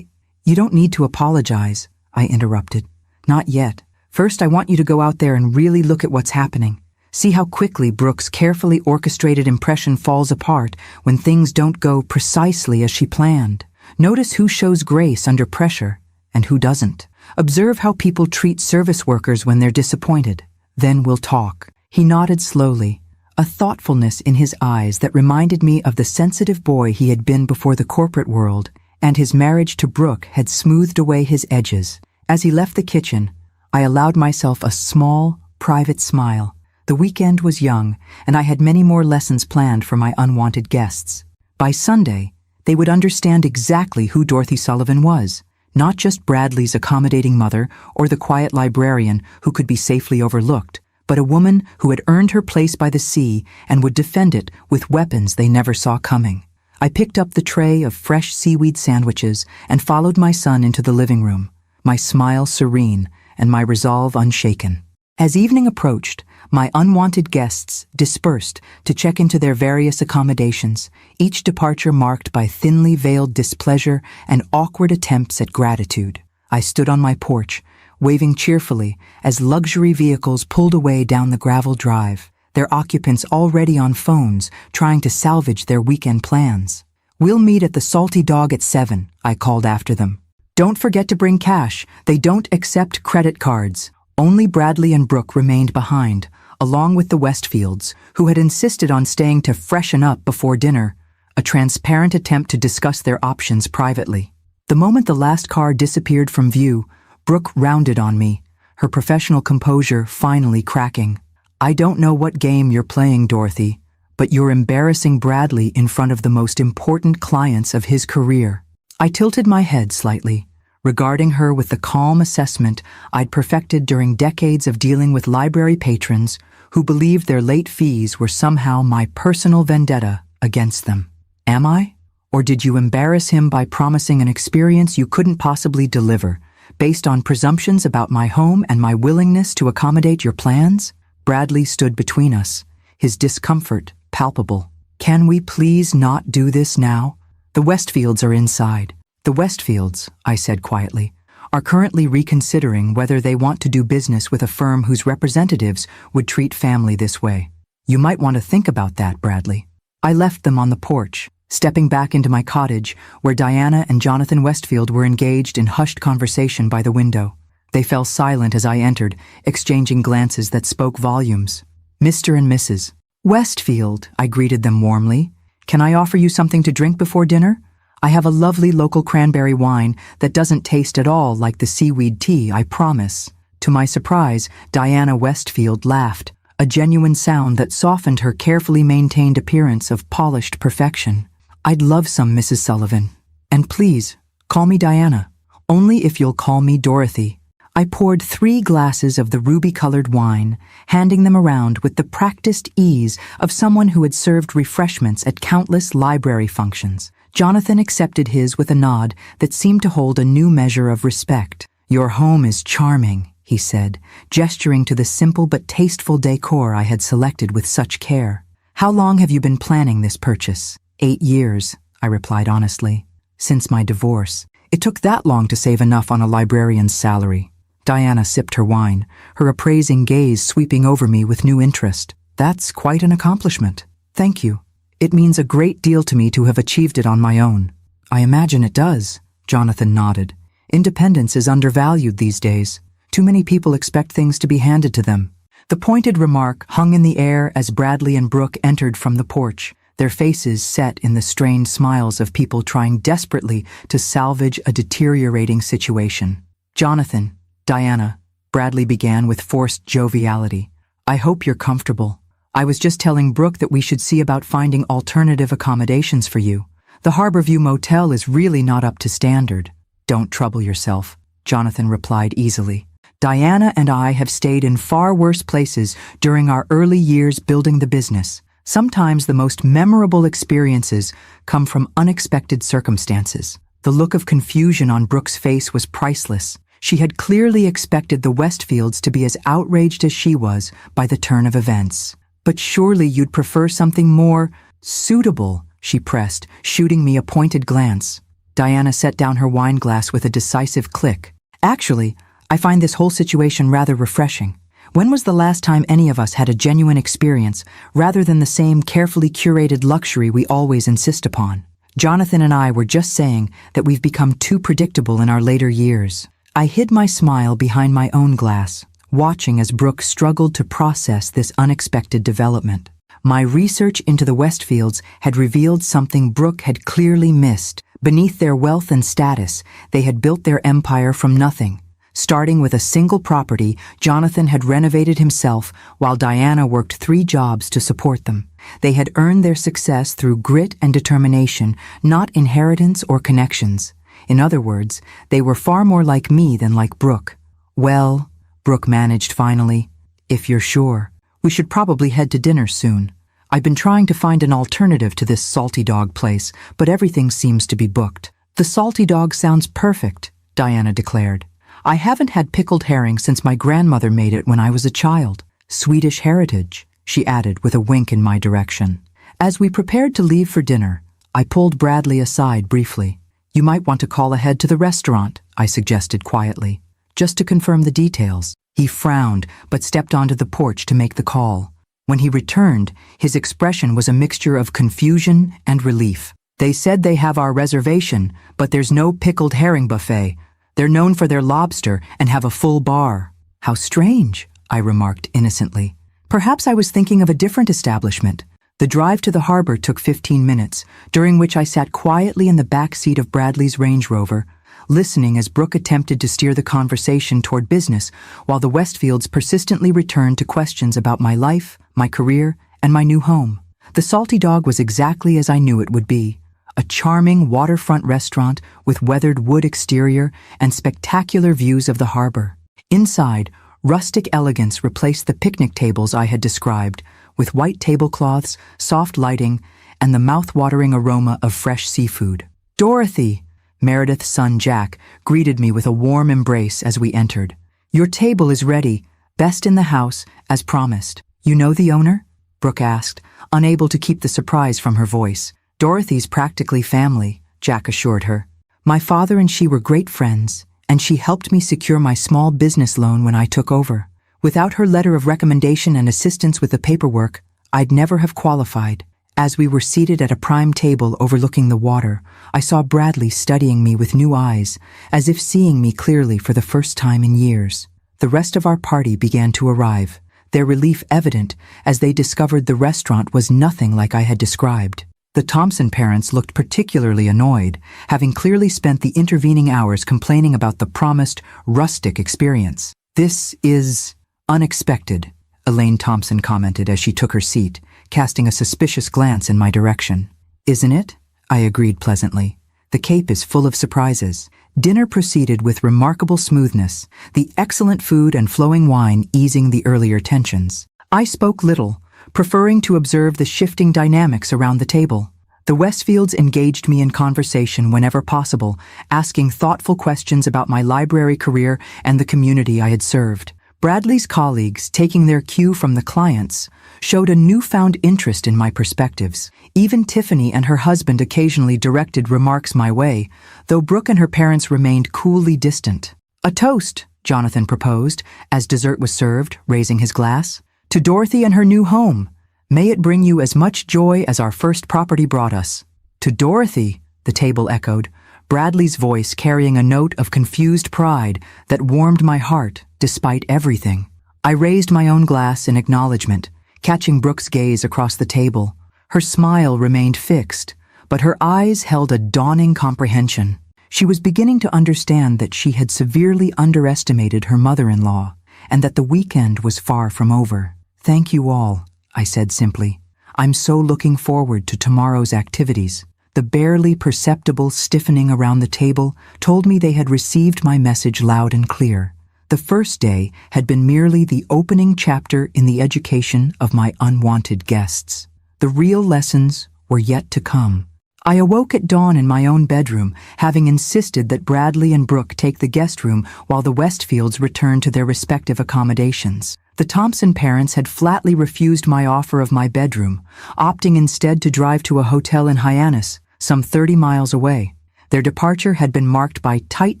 You don't need to apologize," I interrupted. "Not yet. First, I want you to go out there and really look at what's happening. See how quickly Brooke's carefully orchestrated impression falls apart when things don't go precisely as she planned. Notice who shows grace under pressure and who doesn't. Observe how people treat service workers when they're disappointed. Then we'll talk." He nodded slowly, a thoughtfulness in his eyes that reminded me of the sensitive boy he had been before the corporate world, and his marriage to Brooke had smoothed away his edges. As he left the kitchen, I allowed myself a small, private smile. The weekend was young, and I had many more lessons planned for my unwanted guests. By Sunday, they would understand exactly who Dorothy Sullivan was, not just Bradley's accommodating mother or the quiet librarian who could be safely overlooked, but a woman who had earned her place by the sea and would defend it with weapons they never saw coming. I picked up the tray of fresh seaweed sandwiches and followed my son into the living room, my smile serene and my resolve unshaken. As evening approached, My unwanted guests dispersed to check into their various accommodations, each departure marked by thinly veiled displeasure and awkward attempts at gratitude. I stood on my porch, waving cheerfully as luxury vehicles pulled away down the gravel drive, their occupants already on phones trying to salvage their weekend plans. "We'll meet at the Salty Dog at 7, I called after them. "Don't forget to bring cash. They don't accept credit cards." Only Bradley and Brooke remained behind, along with the Westfields, who had insisted on staying to freshen up before dinner, a transparent attempt to discuss their options privately. The moment the last car disappeared from view, Brooke rounded on me, her professional composure finally cracking. "I don't know what game you're playing, Dorothy, but you're embarrassing Bradley in front of the most important clients of his career." I tilted my head slightly, regarding her with the calm assessment I'd perfected during decades of dealing with library patrons who believed their late fees were somehow my personal vendetta against them. "Am I? Or did you embarrass him by promising an experience you couldn't possibly deliver, based on presumptions about my home and my willingness to accommodate your plans?" Bradley stood between us, his discomfort palpable. "Can we please not do this now? The Westfields are inside." "The Westfields," I said quietly, "are currently reconsidering whether they want to do business with a firm whose representatives would treat family this way. You might want to think about that, Bradley." I left them on the porch, stepping back into my cottage where Diana and Jonathan Westfield were engaged in hushed conversation by the window. They fell silent as I entered, exchanging glances that spoke volumes. "Mr. and Mrs. Westfield," I greeted them warmly. "Can I offer you something to drink before dinner? I have a lovely local cranberry wine that doesn't taste at all like the seaweed tea, I promise." To my surprise, Diana Westfield laughed, a genuine sound that softened her carefully maintained appearance of polished perfection. "I'd love some, Mrs. Sullivan. And please, call me Diana. Only if you'll call me Dorothy." I poured 3 glasses of the ruby-colored wine, handing them around with the practiced ease of someone who had served refreshments at countless library functions. Jonathan accepted his with a nod that seemed to hold a new measure of respect. "Your home is charming," he said, gesturing to the simple but tasteful decor I had selected with such care. "How long have you been planning this purchase?" 8 years, I replied honestly. "Since my divorce. It took that long to save enough on a librarian's salary." Diana sipped her wine, her appraising gaze sweeping over me with new interest. "That's quite an accomplishment. Thank you. It means a great deal to me to have achieved it on my own." "I imagine it does," Jonathan nodded. "Independence is undervalued these days. Too many people expect things to be handed to them." The pointed remark hung in the air as Bradley and Brooke entered from the porch, their faces set in the strained smiles of people trying desperately to salvage a deteriorating situation. "Jonathan, Diana," Bradley began with forced joviality, "I hope you're comfortable. I was just telling Brooke that we should see about finding alternative accommodations for you. The Harborview Motel is really not up to standard." "Don't trouble yourself," Jonathan replied easily. "Diana and I have stayed in far worse places during our early years building the business. Sometimes the most memorable experiences come from unexpected circumstances." The look of confusion on Brooke's face was priceless. She had clearly expected the Westfields to be as outraged as she was by the turn of events. "But surely you'd prefer something more suitable," she pressed, shooting me a pointed glance. Diana set down her wine glass with a decisive click. "Actually, I find this whole situation rather refreshing. When was the last time any of us had a genuine experience, rather than the same carefully curated luxury we always insist upon? Jonathan and I were just saying that we've become too predictable in our later years." I hid my smile behind my own glass, watching as Brooke struggled to process this unexpected development. My research into the Westfields had revealed something Brooke had clearly missed. Beneath their wealth and status, they had built their empire from nothing. Starting with a single property, Jonathan had renovated himself while Diana worked 3 jobs to support them. They had earned their success through grit and determination, not inheritance or connections. In other words, they were far more like me than like Brooke. "Well," Brooke managed finally, "if you're sure, we should probably head to dinner soon. I've been trying to find an alternative to this Salty Dog place, but everything seems to be booked." "The Salty Dog sounds perfect," Diana declared. "I haven't had pickled herring since my grandmother made it when I was a child." Swedish heritage, she added with a wink in my direction. As we prepared to leave for dinner, I pulled Bradley aside briefly. You might want to call ahead to the restaurant, I suggested quietly, just to confirm the details. He frowned, but stepped onto the porch to make the call. When he returned, his expression was a mixture of confusion and relief. They said they have our reservation, but there's no pickled herring buffet. They're known for their lobster and have a full bar. How strange, I remarked innocently. Perhaps I was thinking of a different establishment. The drive to the harbor took 15 minutes, during which I sat quietly in the back seat of Bradley's Range Rover, listening as Brooke attempted to steer the conversation toward business, while the Westfields persistently returned to questions about my life, my career, and my new home. The Salty Dog was exactly as I knew it would be. A charming waterfront restaurant with weathered wood exterior and spectacular views of the harbor. Inside, rustic elegance replaced the picnic tables I had described, with white tablecloths, soft lighting, and the mouth-watering aroma of fresh seafood. "Dorothy!" Meredith's son Jack greeted me with a warm embrace as we entered. "Your table is ready, best in the house, as promised." "You know the owner?" Brooke asked, unable to keep the surprise from her voice. "Dorothy's practically family," Jack assured her. "My father and she were great friends, and she helped me secure my small business loan when I took over. Without her letter of recommendation and assistance with the paperwork, I'd never have qualified." As we were seated at a prime table overlooking the water, I saw Bradley studying me with new eyes, as if seeing me clearly for the first time in years. The rest of our party began to arrive, their relief evident as they discovered the restaurant was nothing like I had described. The Thompson parents looked particularly annoyed, having clearly spent the intervening hours complaining about the promised rustic experience. "This is unexpected," Elaine Thompson commented as she took her seat, casting a suspicious glance in my direction. "Isn't it?" I agreed pleasantly. "The Cape is full of surprises." Dinner proceeded with remarkable smoothness, the excellent food and flowing wine easing the earlier tensions. I spoke little, preferring to observe the shifting dynamics around the table. The Westfields engaged me in conversation whenever possible, asking thoughtful questions about my library career and the community I had served. Bradley's colleagues, taking their cue from the clients, showed a newfound interest in my perspectives. Even Tiffany and her husband occasionally directed remarks my way, though Brooke and her parents remained coolly distant. "A toast," Jonathan proposed, as dessert was served, raising his glass. "To Dorothy and her new home. May it bring you as much joy as our first property brought us." "To Dorothy," the table echoed, Bradley's voice carrying a note of confused pride that warmed my heart despite everything. I raised my own glass in acknowledgement, catching Brooke's gaze across the table. Her smile remained fixed, but her eyes held a dawning comprehension. She was beginning to understand that she had severely underestimated her mother-in-law, and that the weekend was far from over. "Thank you all," I said simply. "I'm so looking forward to tomorrow's activities." The barely perceptible stiffening around the table told me they had received my message loud and clear. The first day had been merely the opening chapter in the education of my unwanted guests. The real lessons were yet to come. I awoke at dawn in my own bedroom, having insisted that Bradley and Brooke take the guest room while the Westfields returned to their respective accommodations. The Thompson parents had flatly refused my offer of my bedroom, opting instead to drive to a hotel in Hyannis, some 30 miles away. Their departure had been marked by tight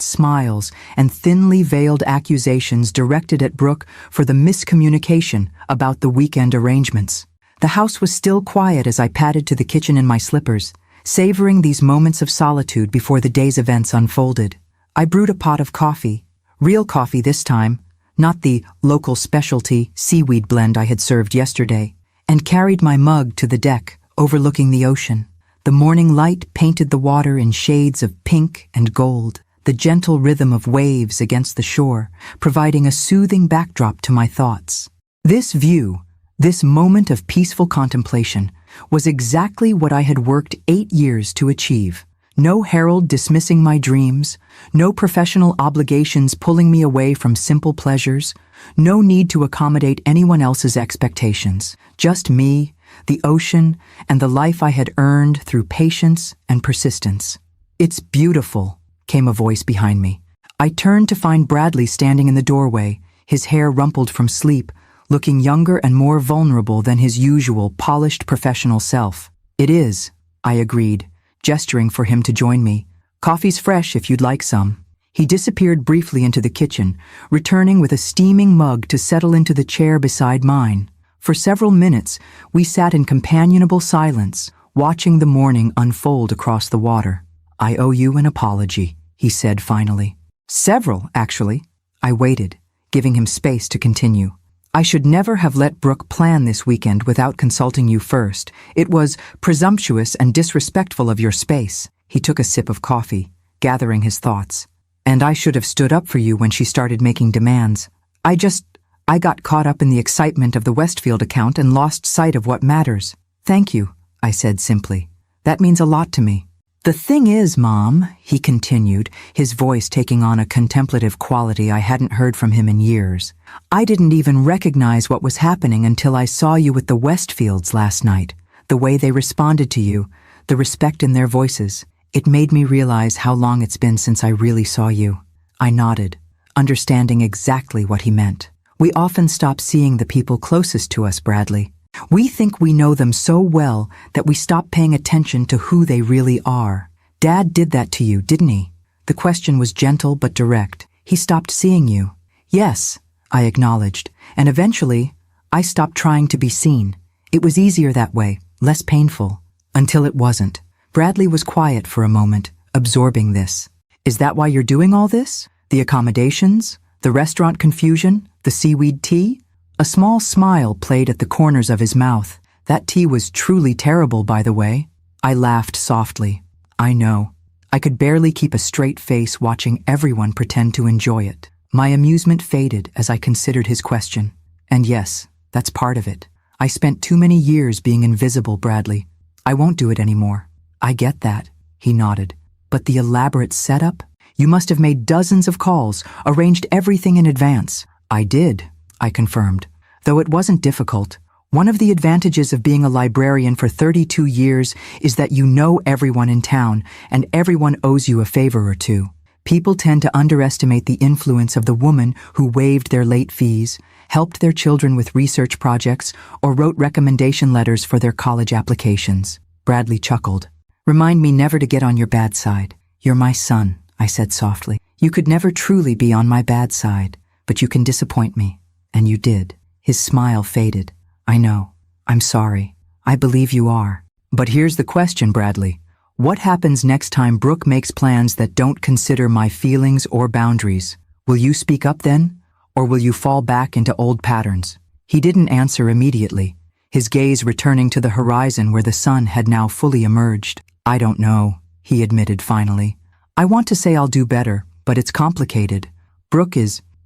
smiles and thinly veiled accusations directed at Brooke for the miscommunication about the weekend arrangements. The house was still quiet as I padded to the kitchen in my slippers, savoring these moments of solitude before the day's events unfolded. I brewed a pot of coffee, real coffee this time, not the local specialty seaweed blend I had served yesterday, and carried my mug to the deck overlooking the ocean. The morning light painted the water in shades of pink and gold, the gentle rhythm of waves against the shore, providing a soothing backdrop to my thoughts. This view, this moment of peaceful contemplation, was exactly what I had worked 8 years to achieve. No herald dismissing my dreams, no professional obligations pulling me away from simple pleasures, no need to accommodate anyone else's expectations. Just me, the ocean, and the life I had earned through patience and persistence. "It's beautiful," came a voice behind me. I turned to find Bradley standing in the doorway, his hair rumpled from sleep, looking younger and more vulnerable than his usual polished professional self. "It is," I agreed, gesturing for him to join me. "Coffee's fresh if you'd like some." He disappeared briefly into the kitchen, returning with a steaming mug to settle into the chair beside mine. For several minutes, we sat in companionable silence, watching the morning unfold across the water. "I owe you an apology," he said finally. "Several, actually." I waited, giving him space to continue. "I should never have let Brooke plan this weekend without consulting you first. It was presumptuous and disrespectful of your space." He took a sip of coffee, gathering his thoughts. "And I should have stood up for you when she started making demands. I got caught up in the excitement of the Westfield account and lost sight of what matters." "Thank you," I said simply. "That means a lot to me." "The thing is, Mom," he continued, his voice taking on a contemplative quality I hadn't heard from him in years, "I didn't even recognize what was happening until I saw you with the Westfields last night. The way they responded to you, the respect in their voices. It made me realize how long it's been since I really saw you." I nodded, understanding exactly what he meant. We often stop seeing the people closest to us, Bradley. We think we know them so well that we stop paying attention to who they really are. Dad did that to you, didn't he? The question was gentle but direct. He stopped seeing you. "Yes," I acknowledged, and eventually, I stopped trying to be seen. It was easier that way, less painful, until it wasn't. Bradley was quiet for a moment, absorbing this. "Is that why you're doing all this? The accommodations? The restaurant confusion? The seaweed tea?" A small smile played at the corners of his mouth. "That tea was truly terrible, by the way." I laughed softly. "I know." I could barely keep a straight face watching everyone pretend to enjoy it. My amusement faded as I considered his question. "And yes, that's part of it. I spent too many years being invisible, Bradley. I won't do it anymore." "I get that," he nodded. "But the elaborate setup? You must have made dozens of calls, arranged everything in advance." "I did," I confirmed, "though it wasn't difficult. One of the advantages of being a librarian for 32 years is that you know everyone in town, and everyone owes you a favor or two. People tend to underestimate the influence of the woman who waived their late fees, helped their children with research projects, or wrote recommendation letters for their college applications." Bradley chuckled. "Remind me never to get on your bad side. You're my son," I said softly. "You could never truly be on my bad side, but you can disappoint me. And you did." His smile faded. "I know. I'm sorry. I believe you are. But here's the question, Bradley. What happens next time Brooke makes plans that don't consider my feelings or boundaries? Will you speak up then? Or will you fall back into old patterns?" He didn't answer immediately, his gaze returning to the horizon where the sun had now fully emerged. "I don't know," he admitted finally. "I want to say I'll do better, but it's complicated. Brooke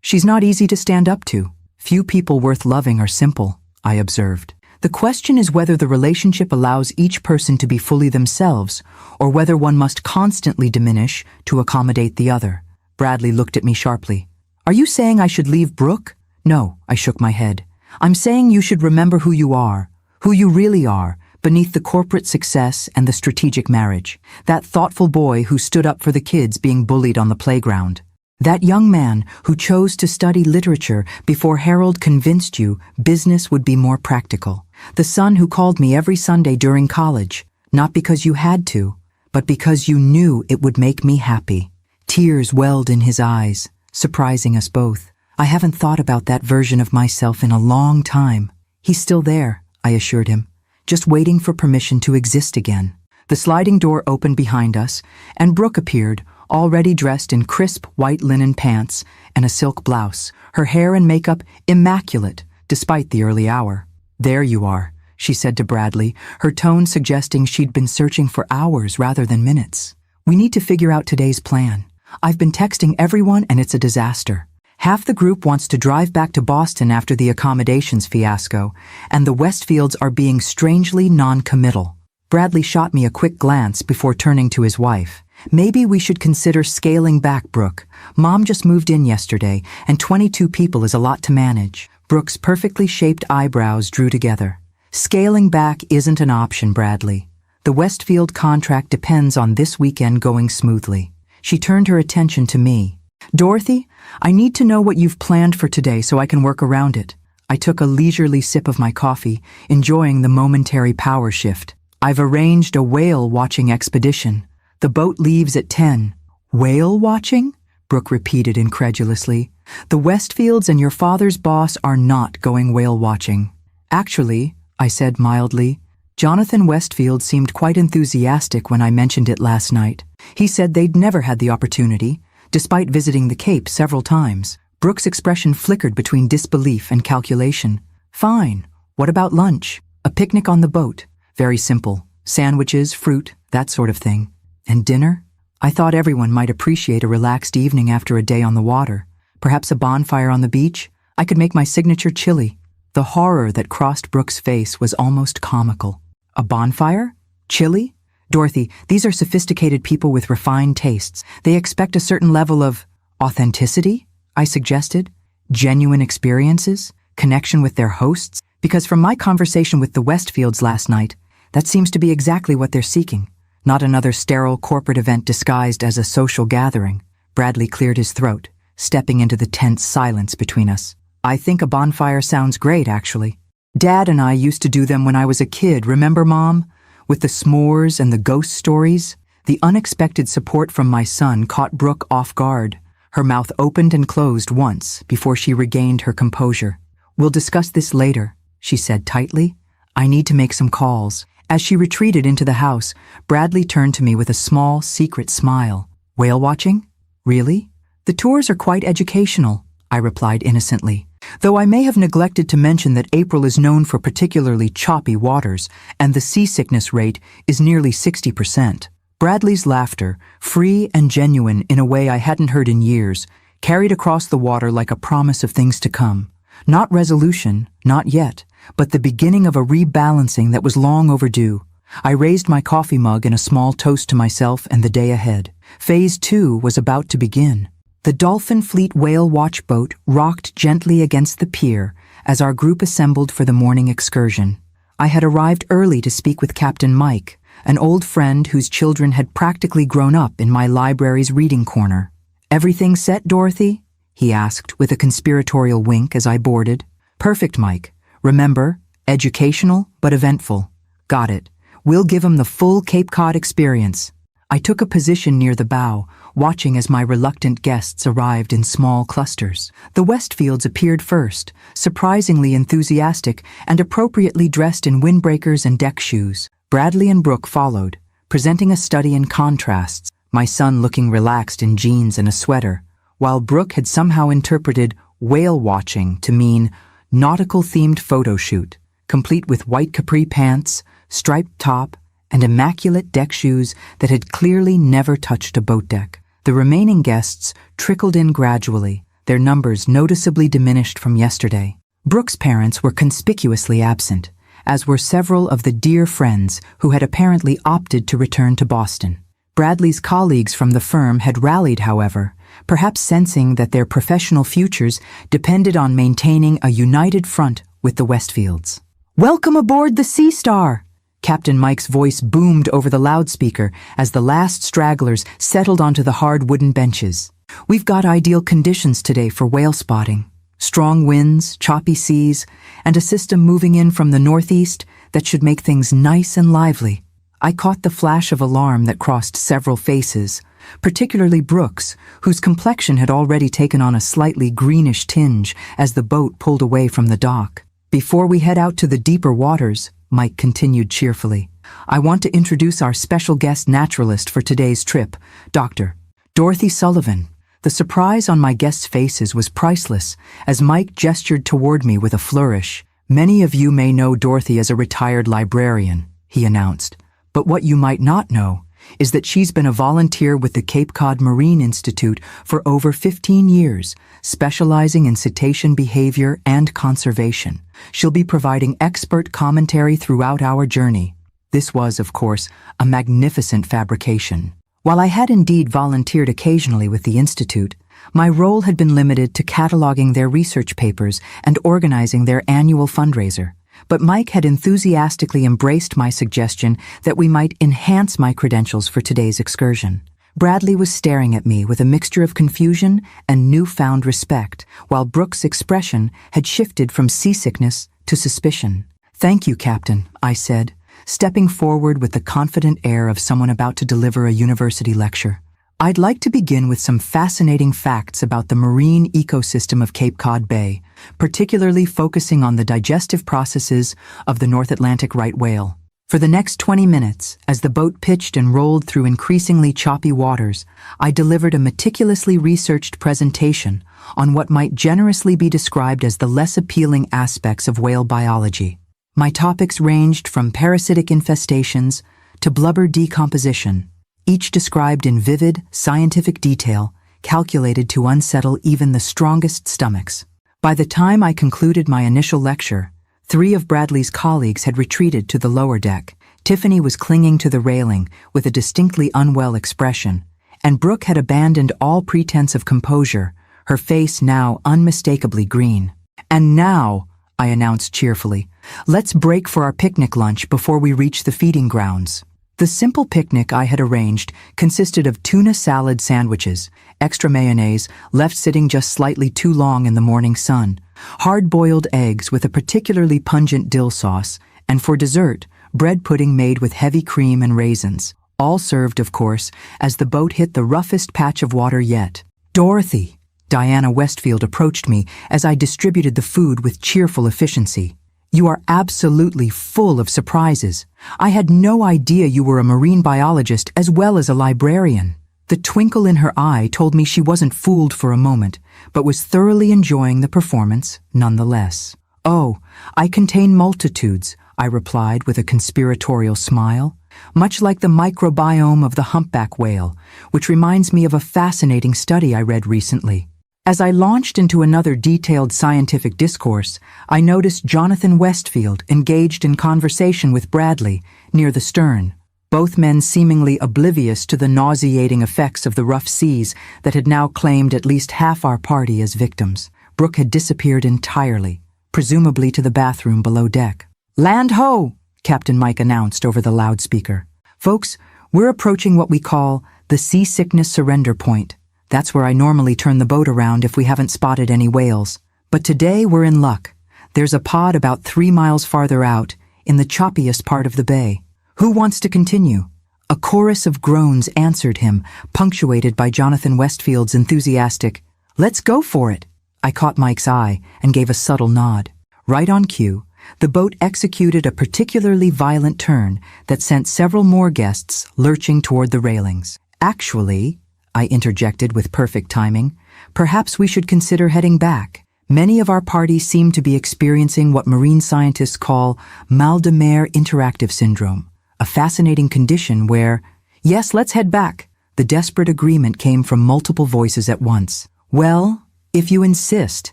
she's not easy to stand up to. Few people worth loving are simple," I observed. "The question is whether the relationship allows each person to be fully themselves, or whether one must constantly diminish to accommodate the other." Bradley looked at me sharply. "Are you saying I should leave Brooke?" "No," I shook my head. "I'm saying you should remember who you are, who you really are, beneath the corporate success and the strategic marriage. That thoughtful boy who stood up for the kids being bullied on the playground. That young man who chose to study literature before Harold convinced you business would be more practical. The son who called me every Sunday during college, not because you had to, but because you knew it would make me happy." Tears welled in his eyes, surprising us both. "I haven't thought about that version of myself in a long time." "He's still there," I assured him, "just waiting for permission to exist again." The sliding door opened behind us, and Brooke appeared, already dressed in crisp white linen pants and a silk blouse, her hair and makeup immaculate despite the early hour. "There you are," she said to Bradley, her tone suggesting she'd been searching for hours rather than minutes. "We need to figure out today's plan. I've been texting everyone and it's a disaster. Half the group wants to drive back to Boston after the accommodations fiasco, and the Westfields are being strangely non-committal." Bradley shot me a quick glance before turning to his wife. "Maybe we should consider scaling back, Brooke. Mom just moved in yesterday, and 22 people is a lot to manage." Brooke's perfectly shaped eyebrows drew together. "Scaling back isn't an option, Bradley. The Westfield contract depends on this weekend going smoothly." She turned her attention to me. "Dorothy, I need to know what you've planned for today so I can work around it." I took a leisurely sip of my coffee, enjoying the momentary power shift. I've arranged a whale-watching expedition. The boat leaves at 10. Whale watching? Brooke repeated incredulously. The Westfields and your father's boss are not going whale watching. Actually, I said mildly, Jonathan Westfield seemed quite enthusiastic when I mentioned it last night. He said they'd never had the opportunity, despite visiting the Cape several times. Brooke's expression flickered between disbelief and calculation. Fine. What about lunch? A picnic on the boat. Very simple. Sandwiches, fruit, that sort of thing. And dinner? I thought everyone might appreciate a relaxed evening after a day on the water. Perhaps a bonfire on the beach? I could make my signature chili. The horror that crossed Brooke's face was almost comical. A bonfire? Chili? Dorothy, these are sophisticated people with refined tastes. They expect a certain level of authenticity, I suggested. Genuine experiences? Connection with their hosts? Because from my conversation with the Westfields last night, that seems to be exactly what they're seeking. Not another sterile corporate event disguised as a social gathering. Bradley cleared his throat, stepping into the tense silence between us. I think a bonfire sounds great, actually. Dad and I used to do them when I was a kid, remember, Mom? With the s'mores and the ghost stories? The unexpected support from my son caught Brooke off guard. Her mouth opened and closed once before she regained her composure. We'll discuss this later, she said tightly. I need to make some calls. As she retreated into the house, Bradley turned to me with a small, secret smile. Whale watching? Really? The tours are quite educational, I replied innocently. Though I may have neglected to mention that April is known for particularly choppy waters, and the seasickness rate is nearly 60%. Bradley's laughter, free and genuine in a way I hadn't heard in years, carried across the water like a promise of things to come. Not resolution, not yet, but the beginning of a rebalancing that was long overdue. I raised my coffee mug in a small toast to myself and the day ahead. Phase 2 was about to begin. The Dolphin Fleet whale watch boat rocked gently against the pier as our group assembled for the morning excursion. I had arrived early to speak with Captain Mike, an old friend whose children had practically grown up in my library's reading corner. Everything set, Dorothy? He asked with a conspiratorial wink as I boarded. Perfect, Mike. Remember, educational but eventful. Got it. We'll give him the full Cape Cod experience. I took a position near the bow, watching as my reluctant guests arrived in small clusters. The Westfields appeared first, surprisingly enthusiastic and appropriately dressed in windbreakers and deck shoes. Bradley and Brooke followed, presenting a study in contrasts, my son looking relaxed in jeans and a sweater, while Brooke had somehow interpreted whale watching to mean nautical-themed photo shoot, complete with white capri pants, striped top, and immaculate deck shoes that had clearly never touched a boat deck. The remaining guests trickled in gradually, their numbers noticeably diminished from yesterday. Brooke's parents were conspicuously absent, as were several of the dear friends who had apparently opted to return to Boston. Bradley's colleagues from the firm had rallied, however, perhaps sensing that their professional futures depended on maintaining a united front with the Westfields. Welcome aboard the Sea Star! Captain Mike's voice boomed over the loudspeaker as the last stragglers settled onto the hard wooden benches. We've got ideal conditions today for whale spotting. Strong winds, choppy seas, and a system moving in from the northeast that should make things nice and lively. I caught the flash of alarm that crossed several faces, particularly Brooke's, whose complexion had already taken on a slightly greenish tinge as the boat pulled away from the dock. Before we head out to the deeper waters, Mike continued cheerfully, I want to introduce our special guest naturalist for today's trip, Dr. Dorothy Sullivan. The surprise on my guests' faces was priceless as Mike gestured toward me with a flourish. Many of you may know Dorothy as a retired librarian, he announced, but what you might not know is that she's been a volunteer with the Cape Cod Marine Institute for over 15 years, specializing in cetacean behavior and conservation. She'll be providing expert commentary throughout our journey. This was, of course, a magnificent fabrication. While I had indeed volunteered occasionally with the Institute, my role had been limited to cataloging their research papers and organizing their annual fundraiser. But Mike had enthusiastically embraced my suggestion that we might enhance my credentials for today's excursion. Bradley was staring at me with a mixture of confusion and newfound respect, while Brooke's expression had shifted from seasickness to suspicion. "Thank you, Captain," I said, stepping forward with the confident air of someone about to deliver a university lecture. "I'd like to begin with some fascinating facts about the marine ecosystem of Cape Cod Bay, particularly focusing on the digestive processes of the North Atlantic right whale." For the next 20 minutes, as the boat pitched and rolled through increasingly choppy waters, I delivered a meticulously researched presentation on what might generously be described as the less appealing aspects of whale biology. My topics ranged from parasitic infestations to blubber decomposition, each described in vivid, scientific detail, calculated to unsettle even the strongest stomachs. By the time I concluded my initial lecture, 3 of Bradley's colleagues had retreated to the lower deck. Tiffany was clinging to the railing with a distinctly unwell expression, and Brooke had abandoned all pretense of composure, her face now unmistakably green. "And now," I announced cheerfully, "let's break for our picnic lunch before we reach the feeding grounds." The simple picnic I had arranged consisted of tuna salad sandwiches, extra mayonnaise left sitting just slightly too long in the morning sun, hard-boiled eggs with a particularly pungent dill sauce, and for dessert, bread pudding made with heavy cream and raisins, all served, of course, as the boat hit the roughest patch of water yet. "Dorothy," Diana Westfield approached me as I distributed the food with cheerful efficiency. "You are absolutely full of surprises. I had no idea you were a marine biologist as well as a librarian." The twinkle in her eye told me she wasn't fooled for a moment, but was thoroughly enjoying the performance nonetheless. "Oh, I contain multitudes," I replied with a conspiratorial smile, "much like the microbiome of the humpback whale, which reminds me of a fascinating study I read recently." As I launched into another detailed scientific discourse, I noticed Jonathan Westfield engaged in conversation with Bradley near the stern, both men seemingly oblivious to the nauseating effects of the rough seas that had now claimed at least half our party as victims. Brooke had disappeared entirely, presumably to the bathroom below deck. "Land ho!" Captain Mike announced over the loudspeaker. "Folks, we're approaching what we call the seasickness surrender point. That's where I normally turn the boat around if we haven't spotted any whales. But today we're in luck. There's a pod about 3 miles farther out, in the choppiest part of the bay. Who wants to continue?" A chorus of groans answered him, punctuated by Jonathan Westfield's enthusiastic, "Let's go for it." I caught Mike's eye and gave a subtle nod. Right on cue, the boat executed a particularly violent turn that sent several more guests lurching toward the railings. "Actually," I interjected with perfect timing, "perhaps we should consider heading back. Many of our party seem to be experiencing what marine scientists call mal de mer interactive syndrome, a fascinating condition where—" "Yes, let's head back." The desperate agreement came from multiple voices at once. "Well, if you insist,"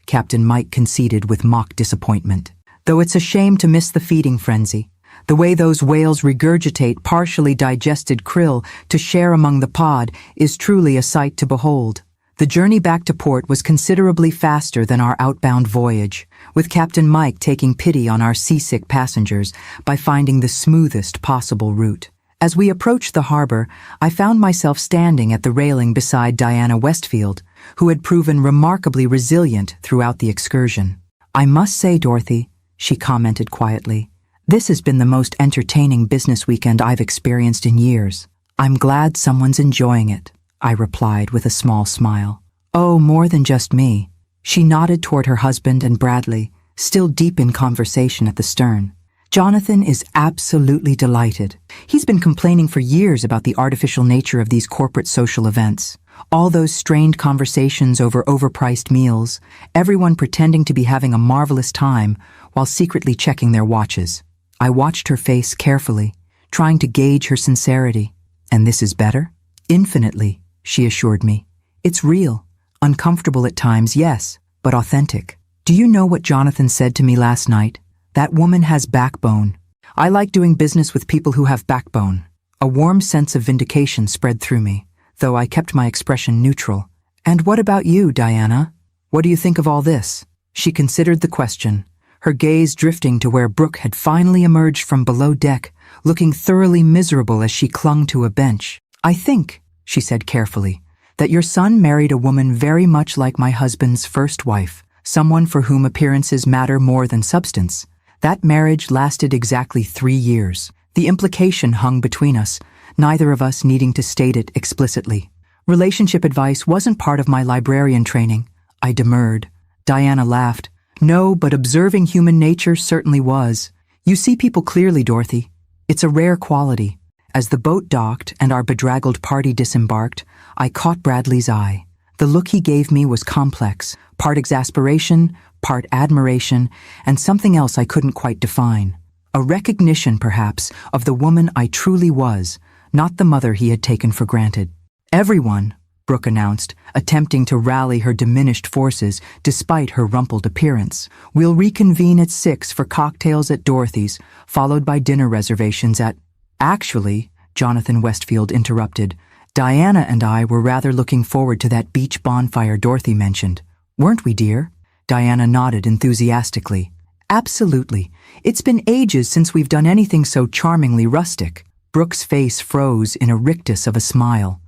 Captain Mike conceded with mock disappointment. "Though it's a shame to miss the feeding frenzy. The way those whales regurgitate partially digested krill to share among the pod is truly a sight to behold." The journey back to port was considerably faster than our outbound voyage, with Captain Mike taking pity on our seasick passengers by finding the smoothest possible route. As we approached the harbor, I found myself standing at the railing beside Diana Westfield, who had proven remarkably resilient throughout the excursion. "I must say, Dorothy," she commented quietly, "this has been the most entertaining business weekend I've experienced in years." "I'm glad someone's enjoying it," I replied with a small smile. "Oh, more than just me." She nodded toward her husband and Bradley, still deep in conversation at the stern. "Jonathan is absolutely delighted. He's been complaining for years about the artificial nature of these corporate social events. All those strained conversations over overpriced meals, everyone pretending to be having a marvelous time while secretly checking their watches." I watched her face carefully, trying to gauge her sincerity. "And this is better?" "Infinitely," she assured me. "It's real. Uncomfortable at times, yes, but authentic. Do you know what Jonathan said to me last night? That woman has backbone. I like doing business with people who have backbone." A warm sense of vindication spread through me, though I kept my expression neutral. "And what about you, Diana? What do you think of all this?" She considered the question, her gaze drifting to where Brooke had finally emerged from below deck, looking thoroughly miserable as she clung to a bench. "I think," she said carefully, "that your son married a woman very much like my husband's first wife, someone for whom appearances matter more than substance. That marriage lasted exactly 3 years. The implication hung between us, neither of us needing to state it explicitly. Relationship advice wasn't part of my librarian training," I demurred. Diana laughed. "No, but observing human nature certainly was. You see people clearly, Dorothy. It's a rare quality." As the boat docked and our bedraggled party disembarked, I caught Bradley's eye. The look he gave me was complex, part exasperation, part admiration, and something else I couldn't quite define. A recognition, perhaps, of the woman I truly was, not the mother he had taken for granted. "Everyone," Brooke announced, attempting to rally her diminished forces despite her rumpled appearance, "will reconvene at 6 for cocktails at Dorothy's, followed by dinner reservations at—" "Actually," Jonathan Westfield interrupted, "Diana and I were rather looking forward to that beach bonfire Dorothy mentioned. Weren't we, dear?" Diana nodded enthusiastically. "Absolutely. It's been ages since we've done anything so charmingly rustic." Brooke's face froze in a rictus of a smile.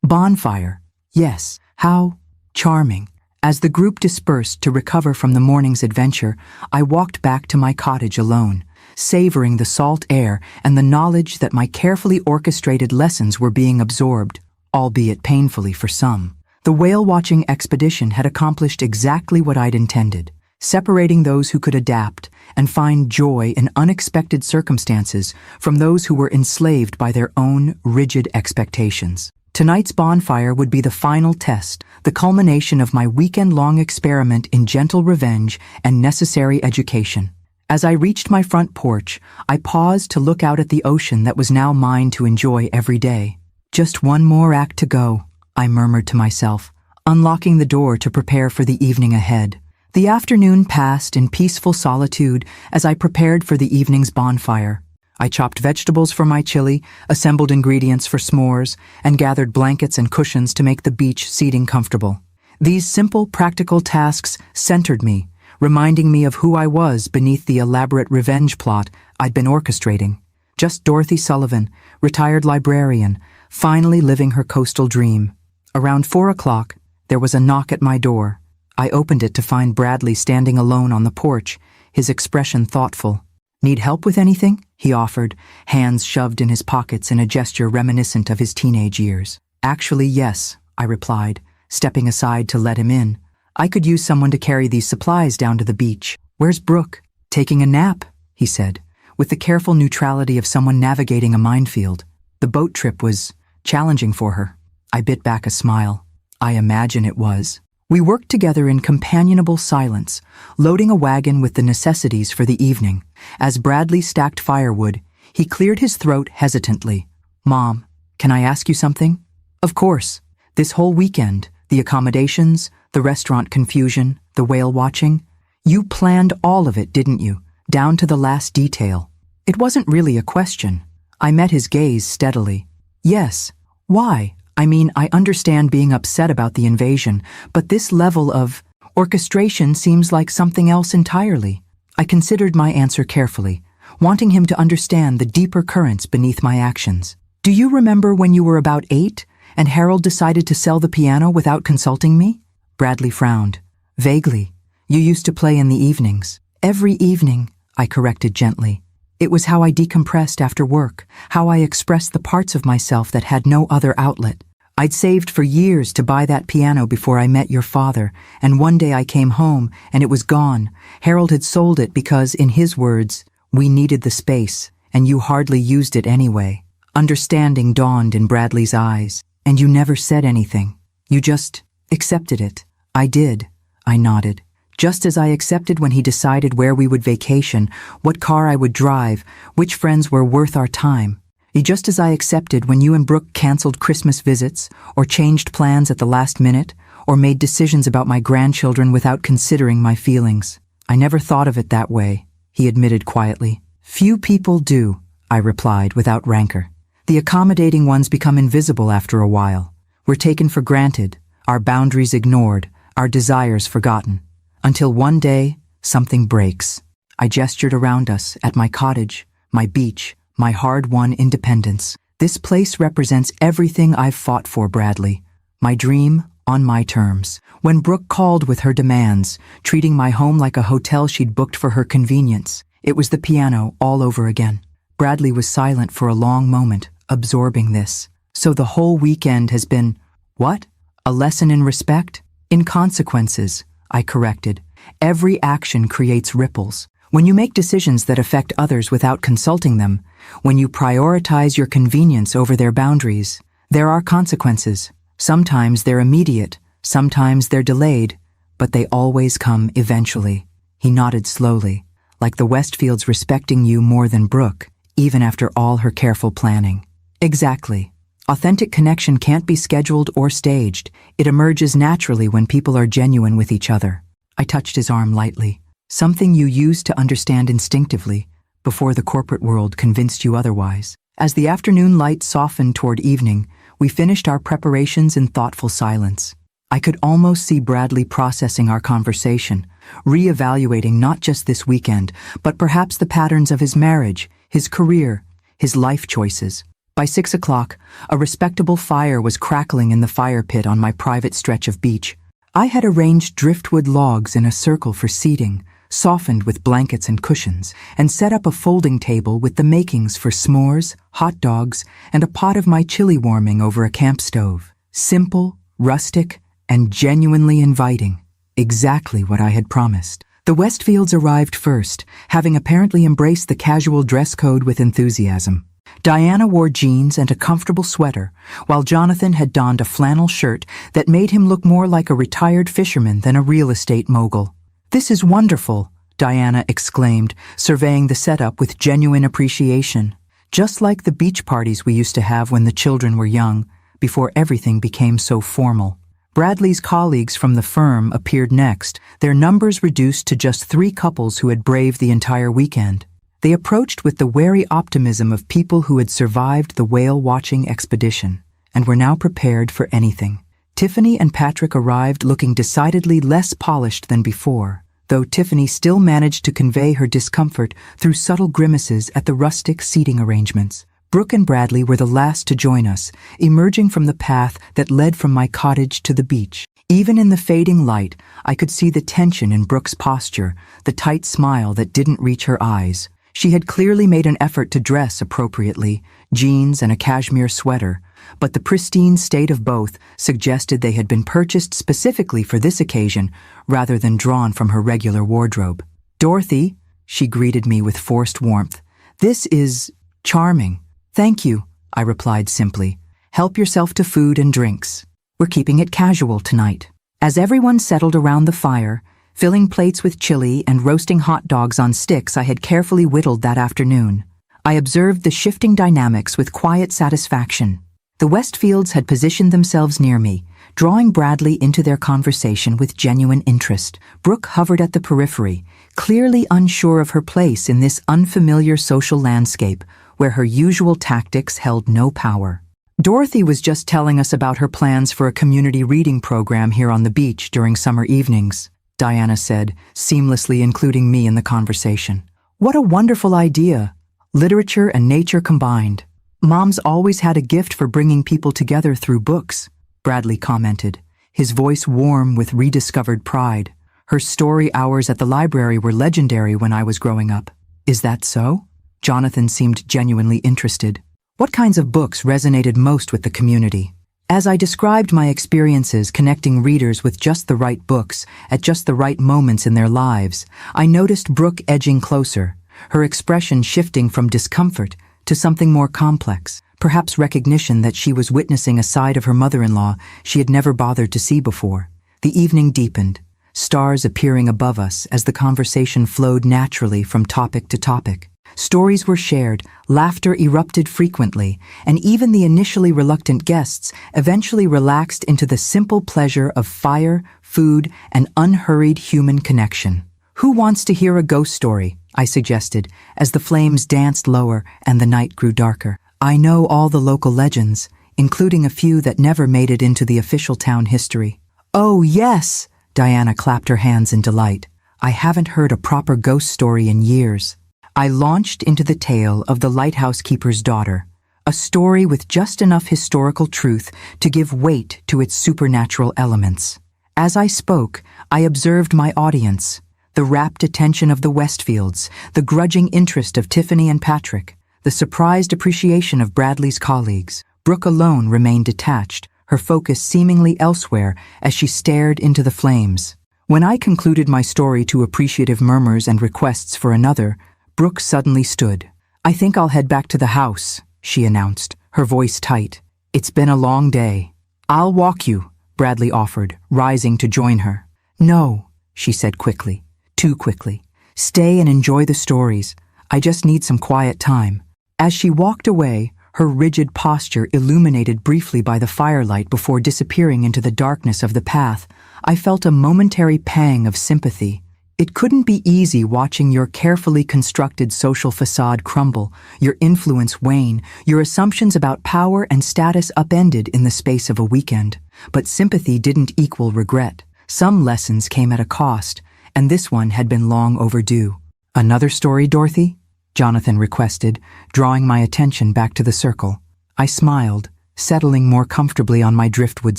Bonfire. Yes, how charming." As the group dispersed to recover from the morning's adventure, I walked back to my cottage alone, savoring the salt air and the knowledge that my carefully orchestrated lessons were being absorbed, albeit painfully for some. The whale-watching expedition had accomplished exactly what I'd intended, separating those who could adapt and find joy in unexpected circumstances from those who were enslaved by their own rigid expectations. Tonight's bonfire would be the final test, the culmination of my weekend-long experiment in gentle revenge and necessary education. As I reached my front porch, I paused to look out at the ocean that was now mine to enjoy every day. "Just one more act to go," I murmured to myself, unlocking the door to prepare for the evening ahead. The afternoon passed in peaceful solitude as I prepared for the evening's bonfire. I chopped vegetables for my chili, assembled ingredients for s'mores, and gathered blankets and cushions to make the beach seating comfortable. These simple, practical tasks centered me, reminding me of who I was beneath the elaborate revenge plot I'd been orchestrating. Just Dorothy Sullivan, retired librarian, finally living her coastal dream. Around 4 o'clock, there was a knock at my door. I opened it to find Bradley standing alone on the porch, his expression thoughtful. "Need help with anything?" he offered, hands shoved in his pockets in a gesture reminiscent of his teenage years. "Actually, yes," I replied, stepping aside to let him in. "I could use someone to carry these supplies down to the beach." "Where's Brooke?" "Taking a nap," he said, with the careful neutrality of someone navigating a minefield. "The boat trip was challenging for her." I bit back a smile. I imagine it was. We worked together in companionable silence, loading a wagon with the necessities for the evening. As Bradley stacked firewood, he cleared his throat hesitantly. "Mom, can I ask you something?" "Of course. This whole weekend, the accommodations, the restaurant confusion, the whale watching, you planned all of it, didn't you? Down to the last detail." It wasn't really a question. I met his gaze steadily. "Yes. Why? I mean, I understand being upset about the invasion, but this level of orchestration seems like something else entirely." I considered my answer carefully, wanting him to understand the deeper currents beneath my actions. "Do you remember when you were about 8 and Harold decided to sell the piano without consulting me?" Bradley frowned. "Vaguely. You used to play in the evenings." "Every evening," I corrected gently. "It was how I decompressed after work, how I expressed the parts of myself that had no other outlet. I'd saved for years to buy that piano before I met your father, and one day I came home and it was gone. Harold had sold it because, in his words, we needed the space, and you hardly used it anyway." Understanding dawned in Bradley's eyes. "And you never said anything. You just accepted it." "I did," I nodded. "Just as I accepted when he decided where we would vacation, what car I would drive, which friends were worth our time. Just as I accepted when you and Brooke canceled Christmas visits, or changed plans at the last minute, or made decisions about my grandchildren without considering my feelings. I never thought of it that way," he admitted quietly. "Few people do," I replied without rancor. "The accommodating ones become invisible after a while. We're taken for granted, our boundaries ignored, our desires forgotten. Until one day, something breaks." I gestured around us, at my cottage, my beach, my hard-won independence. This place represents everything I've fought for, Bradley. My dream, on my terms. When Brooke called with her demands, treating my home like a hotel she'd booked for her convenience, it was the piano all over again. Bradley was silent for a long moment, absorbing this. So the whole weekend has been, what? A lesson in respect? In consequences, I corrected. Every action creates ripples. When you make decisions that affect others without consulting them, when you prioritize your convenience over their boundaries, there are consequences. Sometimes they're immediate, sometimes they're delayed, but they always come eventually. He nodded slowly, like the Westfields respecting you more than Brooke, even after all her careful planning. Exactly. Authentic connection can't be scheduled or staged. It emerges naturally when people are genuine with each other. I touched his arm lightly. Something you used to understand instinctively, before the corporate world convinced you otherwise. As the afternoon light softened toward evening, we finished our preparations in thoughtful silence. I could almost see Bradley processing our conversation, re-evaluating not just this weekend, but perhaps the patterns of his marriage, his career, his life choices. By 6 o'clock, a respectable fire was crackling in the fire pit on my private stretch of beach. I had arranged driftwood logs in a circle for seating, softened with blankets and cushions, and set up a folding table with the makings for s'mores, hot dogs, and a pot of my chili warming over a camp stove. Simple, rustic, and genuinely inviting. Exactly what I had promised. The Westfields arrived first, having apparently embraced the casual dress code with enthusiasm. Diana wore jeans and a comfortable sweater, while Jonathan had donned a flannel shirt that made him look more like a retired fisherman than a real estate mogul. "This is wonderful," Diana exclaimed, surveying the setup with genuine appreciation. Just like the beach parties we used to have when the children were young, before everything became so formal. Bradley's colleagues from the firm appeared next, their numbers reduced to just 3 couples who had braved the entire weekend. They approached with the wary optimism of people who had survived the whale-watching expedition, and were now prepared for anything. Tiffany and Patrick arrived looking decidedly less polished than before, though Tiffany still managed to convey her discomfort through subtle grimaces at the rustic seating arrangements. Brooke and Bradley were the last to join us, emerging from the path that led from my cottage to the beach. Even in the fading light, I could see the tension in Brooke's posture, the tight smile that didn't reach her eyes. She had clearly made an effort to dress appropriately, jeans and a cashmere sweater, but the pristine state of both suggested they had been purchased specifically for this occasion rather than drawn from her regular wardrobe. "Dorothy," she greeted me with forced warmth, "this is charming." "Thank you," I replied simply. "Help yourself to food and drinks. We're keeping it casual tonight." As everyone settled around the fire, filling plates with chili and roasting hot dogs on sticks I had carefully whittled that afternoon, I observed the shifting dynamics with quiet satisfaction. The Westfields had positioned themselves near me, drawing Bradley into their conversation with genuine interest. Brooke hovered at the periphery, clearly unsure of her place in this unfamiliar social landscape where her usual tactics held no power. Dorothy was just telling us about her plans for a community reading program here on the beach during summer evenings, Diana said, seamlessly including me in the conversation. "What a wonderful idea! Literature and nature combined. Mom's always had a gift for bringing people together through books," Bradley commented, his voice warm with rediscovered pride. "Her story hours at the library were legendary when I was growing up." "Is that so?" Jonathan seemed genuinely interested. "What kinds of books resonated most with the community?" As I described my experiences connecting readers with just the right books at just the right moments in their lives, I noticed Brooke edging closer, her expression shifting from discomfort to something more complex, perhaps recognition that she was witnessing a side of her mother-in-law she had never bothered to see before. The evening deepened, stars appearing above us as the conversation flowed naturally from topic to topic. Stories were shared, laughter erupted frequently, and even the initially reluctant guests eventually relaxed into the simple pleasure of fire, food, and unhurried human connection. "Who wants to hear a ghost story?" I suggested, as the flames danced lower and the night grew darker. "I know all the local legends, including a few that never made it into the official town history." "Oh, yes!" Diana clapped her hands in delight. "I haven't heard a proper ghost story in years." I launched into the tale of the lighthouse keeper's daughter, A story with just enough historical truth to give weight to its supernatural elements. As I spoke, I observed my audience, the rapt attention of the Westfields, the grudging interest of Tiffany and Patrick, the surprised appreciation of Bradley's colleagues. Brooke alone remained detached, her focus seemingly elsewhere as she stared into the flames. When I concluded my story to appreciative murmurs and requests for another, Brooke suddenly stood. "I think I'll head back to the house," she announced, her voice tight. "It's been a long day." "I'll walk you," Bradley offered, rising to join her. "No," she said quickly, too quickly. "Stay and enjoy the stories. I just need some quiet time." As she walked away, her rigid posture illuminated briefly by the firelight before disappearing into the darkness of the path, I felt a momentary pang of sympathy. It couldn't be easy watching your carefully constructed social facade crumble, your influence wane, your assumptions about power and status upended in the space of a weekend. But sympathy didn't equal regret. Some lessons came at a cost, and this one had been long overdue. "Another story, Dorothy?" Jonathan requested, drawing my attention back to the circle. I smiled, settling more comfortably on my driftwood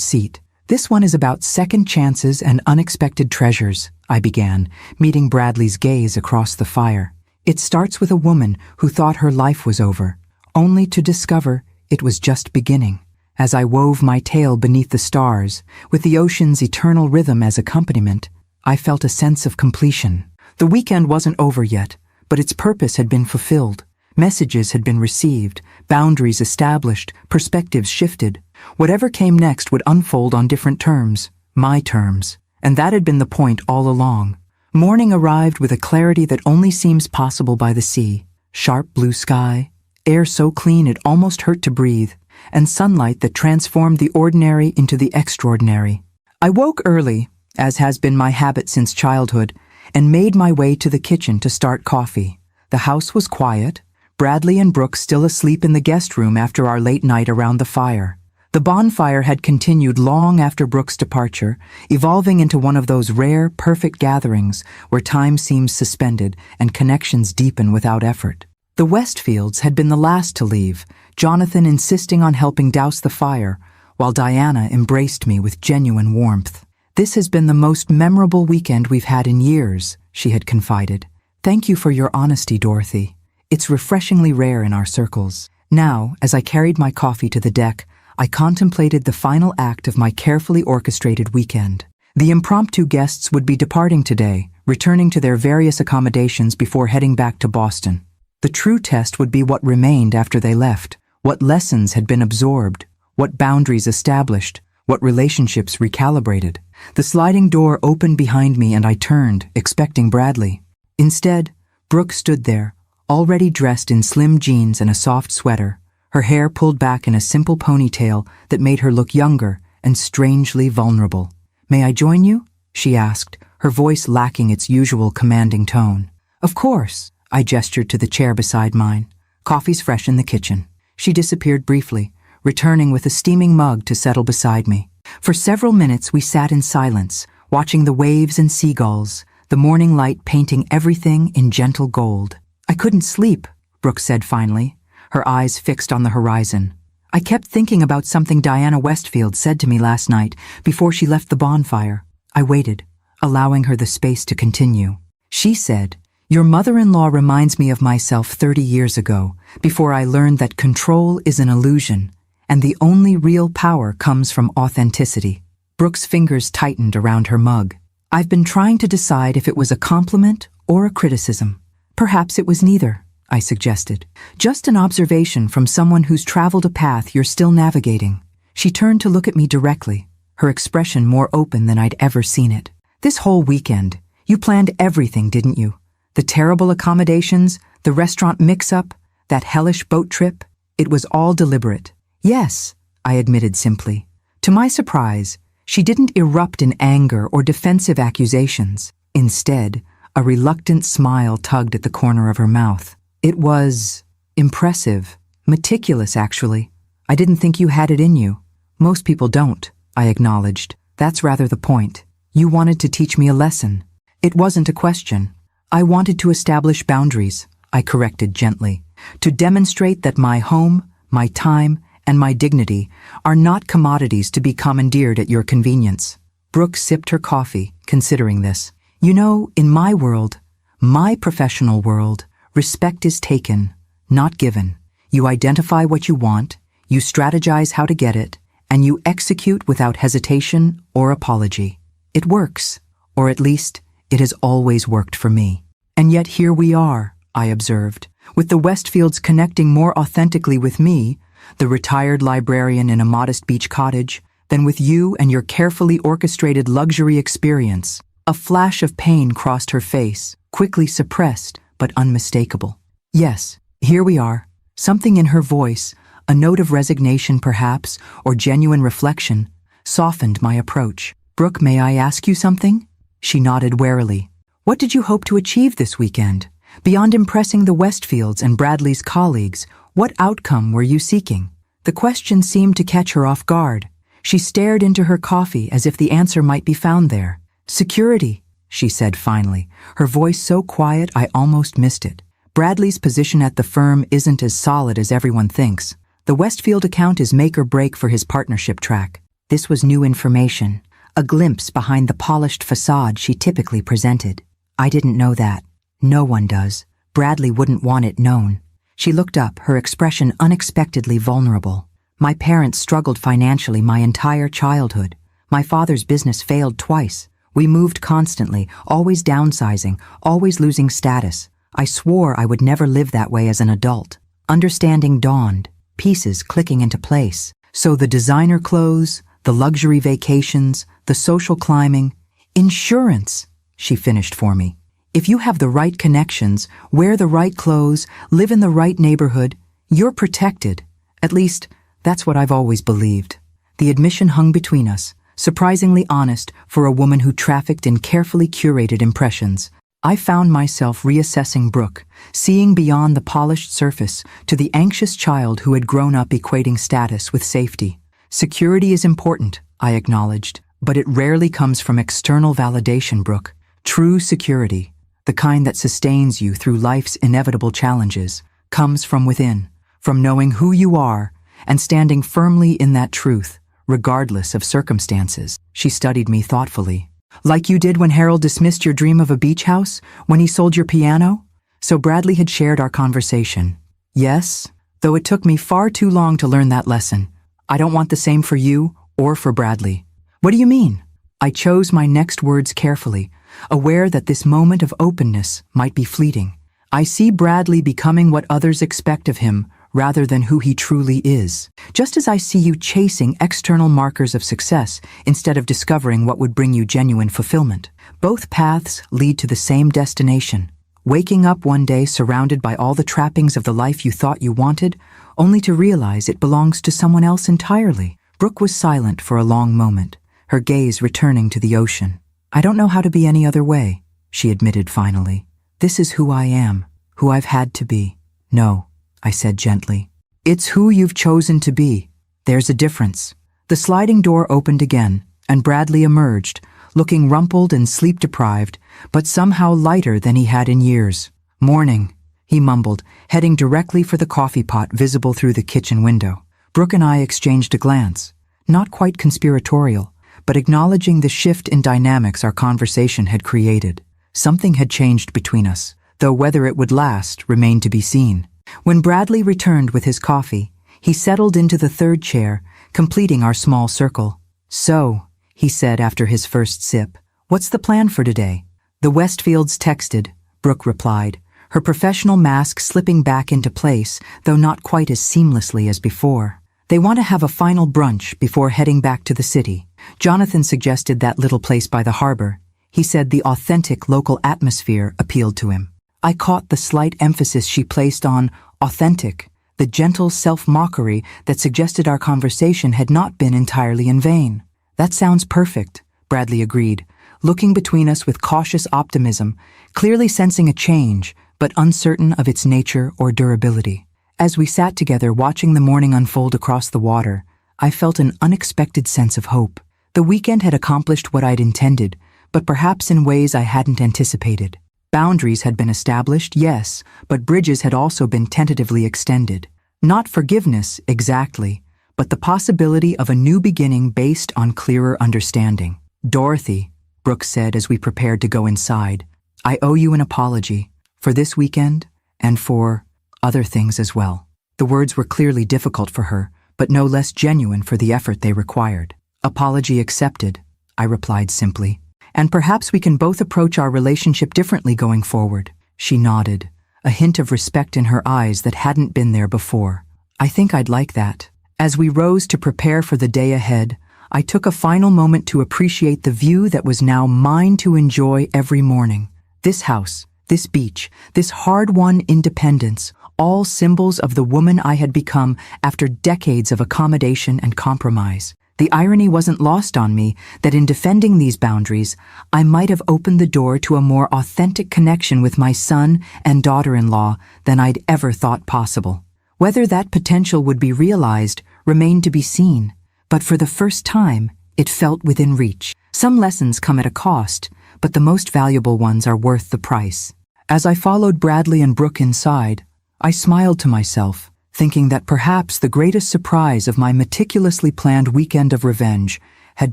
seat. "This one is about second chances and unexpected treasures," I began, meeting Bradley's gaze across the fire. "It starts with a woman who thought her life was over, only to discover it was just beginning." As I wove my tale beneath the stars, with the ocean's eternal rhythm as accompaniment, I felt a sense of completion. The weekend wasn't over yet, but its purpose had been fulfilled. Messages had been received, boundaries established, perspectives shifted. Whatever came next would unfold on different terms, my terms, and that had been the point all along. Morning arrived with a clarity that only seems possible by the sea. Sharp blue sky, air so clean it almost hurt to breathe, and sunlight that transformed the ordinary into the extraordinary. I woke early, as has been my habit since childhood, and made my way to the kitchen to start coffee. The house was quiet, Bradley and Brooke still asleep in the guest room after our late night around the fire. The bonfire had continued long after Brooke's departure, evolving into one of those rare, perfect gatherings where time seems suspended and connections deepen without effort. The Westfields had been the last to leave, Jonathan insisting on helping douse the fire, while Diana embraced me with genuine warmth. "This has been the most memorable weekend we've had in years," she had confided. "Thank you for your honesty, Dorothy. It's refreshingly rare in our circles." Now, as I carried my coffee to the deck, I contemplated the final act of my carefully orchestrated weekend. The impromptu guests would be departing today, returning to their various accommodations before heading back to Boston. The true test would be what remained after they left, what lessons had been absorbed, what boundaries established, what relationships recalibrated. The sliding door opened behind me and I turned, expecting Bradley. Instead, Brooke stood there, already dressed in slim jeans and a soft sweater, her hair pulled back in a simple ponytail that made her look younger and strangely vulnerable. "May I join you?" she asked, her voice lacking its usual commanding tone. "Of course," I gestured to the chair beside mine. "Coffee's fresh in the kitchen." She disappeared briefly, returning with a steaming mug to settle beside me. For several minutes we sat in silence, watching the waves and seagulls, the morning light painting everything in gentle gold. "I couldn't sleep," Brooke said finally, her eyes fixed on the horizon. "I kept thinking about something Diana Westfield said to me last night before she left the bonfire." I waited, allowing her the space to continue. "She said, 'Your mother-in-law reminds me of myself 30 years ago, before I learned that control is an illusion, and the only real power comes from authenticity.'" Brooke's fingers tightened around her mug. "I've been trying to decide if it was a compliment or a criticism. Perhaps it was neither," I suggested. "Just an observation from someone who's traveled a path you're still navigating." She turned to look at me directly, her expression more open than I'd ever seen it. "This whole weekend, you planned everything, didn't you? The terrible accommodations, the restaurant mix-up, that hellish boat trip, it was all deliberate." "Yes," I admitted simply. To my surprise, she didn't erupt in anger or defensive accusations. Instead, a reluctant smile tugged at the corner of her mouth. "It was impressive, meticulous actually. I didn't think you had it in you." "Most people don't," I acknowledged. "That's rather the point. You wanted to teach me a lesson." "It wasn't a question. I wanted to establish boundaries," I corrected gently. "To demonstrate that my home, my time, and my dignity are not commodities to be commandeered at your convenience. Brooke sipped her coffee, considering this. You know, in my world, my professional world, respect is taken, not given. You identify what you want, you strategize how to get it, and you execute without hesitation or apology. It works, or at least, it has always worked for me. And yet here we are, I observed, with the Westfields connecting more authentically with me, the retired librarian in a modest beach cottage, than with you and your carefully orchestrated luxury experience. A flash of pain crossed her face, quickly suppressed, but unmistakable. Yes, here we are. Something in her voice, a note of resignation perhaps, or genuine reflection, softened my approach. Brooke, may I ask you something? She nodded warily. What did you hope to achieve this weekend? Beyond impressing the Westfields and Bradley's colleagues, what outcome were you seeking? The question seemed to catch her off guard. She stared into her coffee as if the answer might be found there. Security, she said finally, her voice so quiet I almost missed it. Bradley's position at the firm isn't as solid as everyone thinks. The Westfield account is make or break for his partnership track. This was new information, a glimpse behind the polished facade she typically presented. I didn't know that. No one does. Bradley wouldn't want it known. She looked up, her expression unexpectedly vulnerable. My parents struggled financially my entire childhood. My father's business failed twice. We moved constantly, always downsizing, always losing status. I swore I would never live that way as an adult. Understanding dawned, pieces clicking into place. So the designer clothes, the luxury vacations, the social climbing, insurance, she finished for me. If you have the right connections, wear the right clothes, live in the right neighborhood, you're protected. At least, that's what I've always believed. The admission hung between us, surprisingly honest for a woman who trafficked in carefully curated impressions. I found myself reassessing Brooke, seeing beyond the polished surface to the anxious child who had grown up equating status with safety. Security is important, I acknowledged, but it rarely comes from external validation, Brooke. True security, the kind that sustains you through life's inevitable challenges, comes from within, from knowing who you are and standing firmly in that truth, regardless of circumstances. She studied me thoughtfully. Like you did when Harold dismissed your dream of a beach house, when he sold your piano? So Bradley had shared our conversation. Yes, though it took me far too long to learn that lesson. I don't want the same for you or for Bradley. What do you mean? I chose my next words carefully, aware that this moment of openness might be fleeting. I see Bradley becoming what others expect of him rather than who he truly is. Just as I see you chasing external markers of success instead of discovering what would bring you genuine fulfillment. Both paths lead to the same destination. Waking up one day surrounded by all the trappings of the life you thought you wanted, only to realize it belongs to someone else entirely. Brooke was silent for a long moment, her gaze returning to the ocean. I don't know how to be any other way, she admitted finally. This is who I am, who I've had to be. No, I said gently. It's who you've chosen to be. There's a difference. The sliding door opened again, and Bradley emerged, looking rumpled and sleep-deprived, but somehow lighter than he had in years. Morning, he mumbled, heading directly for the coffee pot visible through the kitchen window. Brooke and I exchanged a glance, not quite conspiratorial, but acknowledging the shift in dynamics our conversation had created. Something had changed between us, though whether it would last remained to be seen. When Bradley returned with his coffee, he settled into the third chair, completing our small circle. So, he said after his first sip, what's the plan for today? The Westfields texted, Brooke replied, her professional mask slipping back into place, though not quite as seamlessly as before. They want to have a final brunch before heading back to the city. Jonathan suggested that little place by the harbor. He said the authentic local atmosphere appealed to him. I caught the slight emphasis she placed on authentic, the gentle self-mockery that suggested our conversation had not been entirely in vain. That sounds perfect, Bradley agreed, looking between us with cautious optimism, clearly sensing a change, but uncertain of its nature or durability. As we sat together watching the morning unfold across the water, I felt an unexpected sense of hope. The weekend had accomplished what I'd intended, but perhaps in ways I hadn't anticipated. Boundaries had been established, yes, but bridges had also been tentatively extended. Not forgiveness, exactly, but the possibility of a new beginning based on clearer understanding. "Dorothy," Brooke said as we prepared to go inside, "I owe you an apology for this weekend and for other things as well." The words were clearly difficult for her, but no less genuine for the effort they required. "Apology accepted," I replied simply. "And perhaps we can both approach our relationship differently going forward." She nodded, a hint of respect in her eyes that hadn't been there before. "I think I'd like that." As we rose to prepare for the day ahead, I took a final moment to appreciate the view that was now mine to enjoy every morning. This house, this beach, this hard-won independence, all symbols of the woman I had become after decades of accommodation and compromise. The irony wasn't lost on me that in defending these boundaries, I might have opened the door to a more authentic connection with my son and daughter-in-law than I'd ever thought possible. Whether that potential would be realized remained to be seen, but for the first time, it felt within reach. Some lessons come at a cost, but the most valuable ones are worth the price. As I followed Bradley and Brooke inside, I smiled to myself, thinking that perhaps the greatest surprise of my meticulously planned weekend of revenge had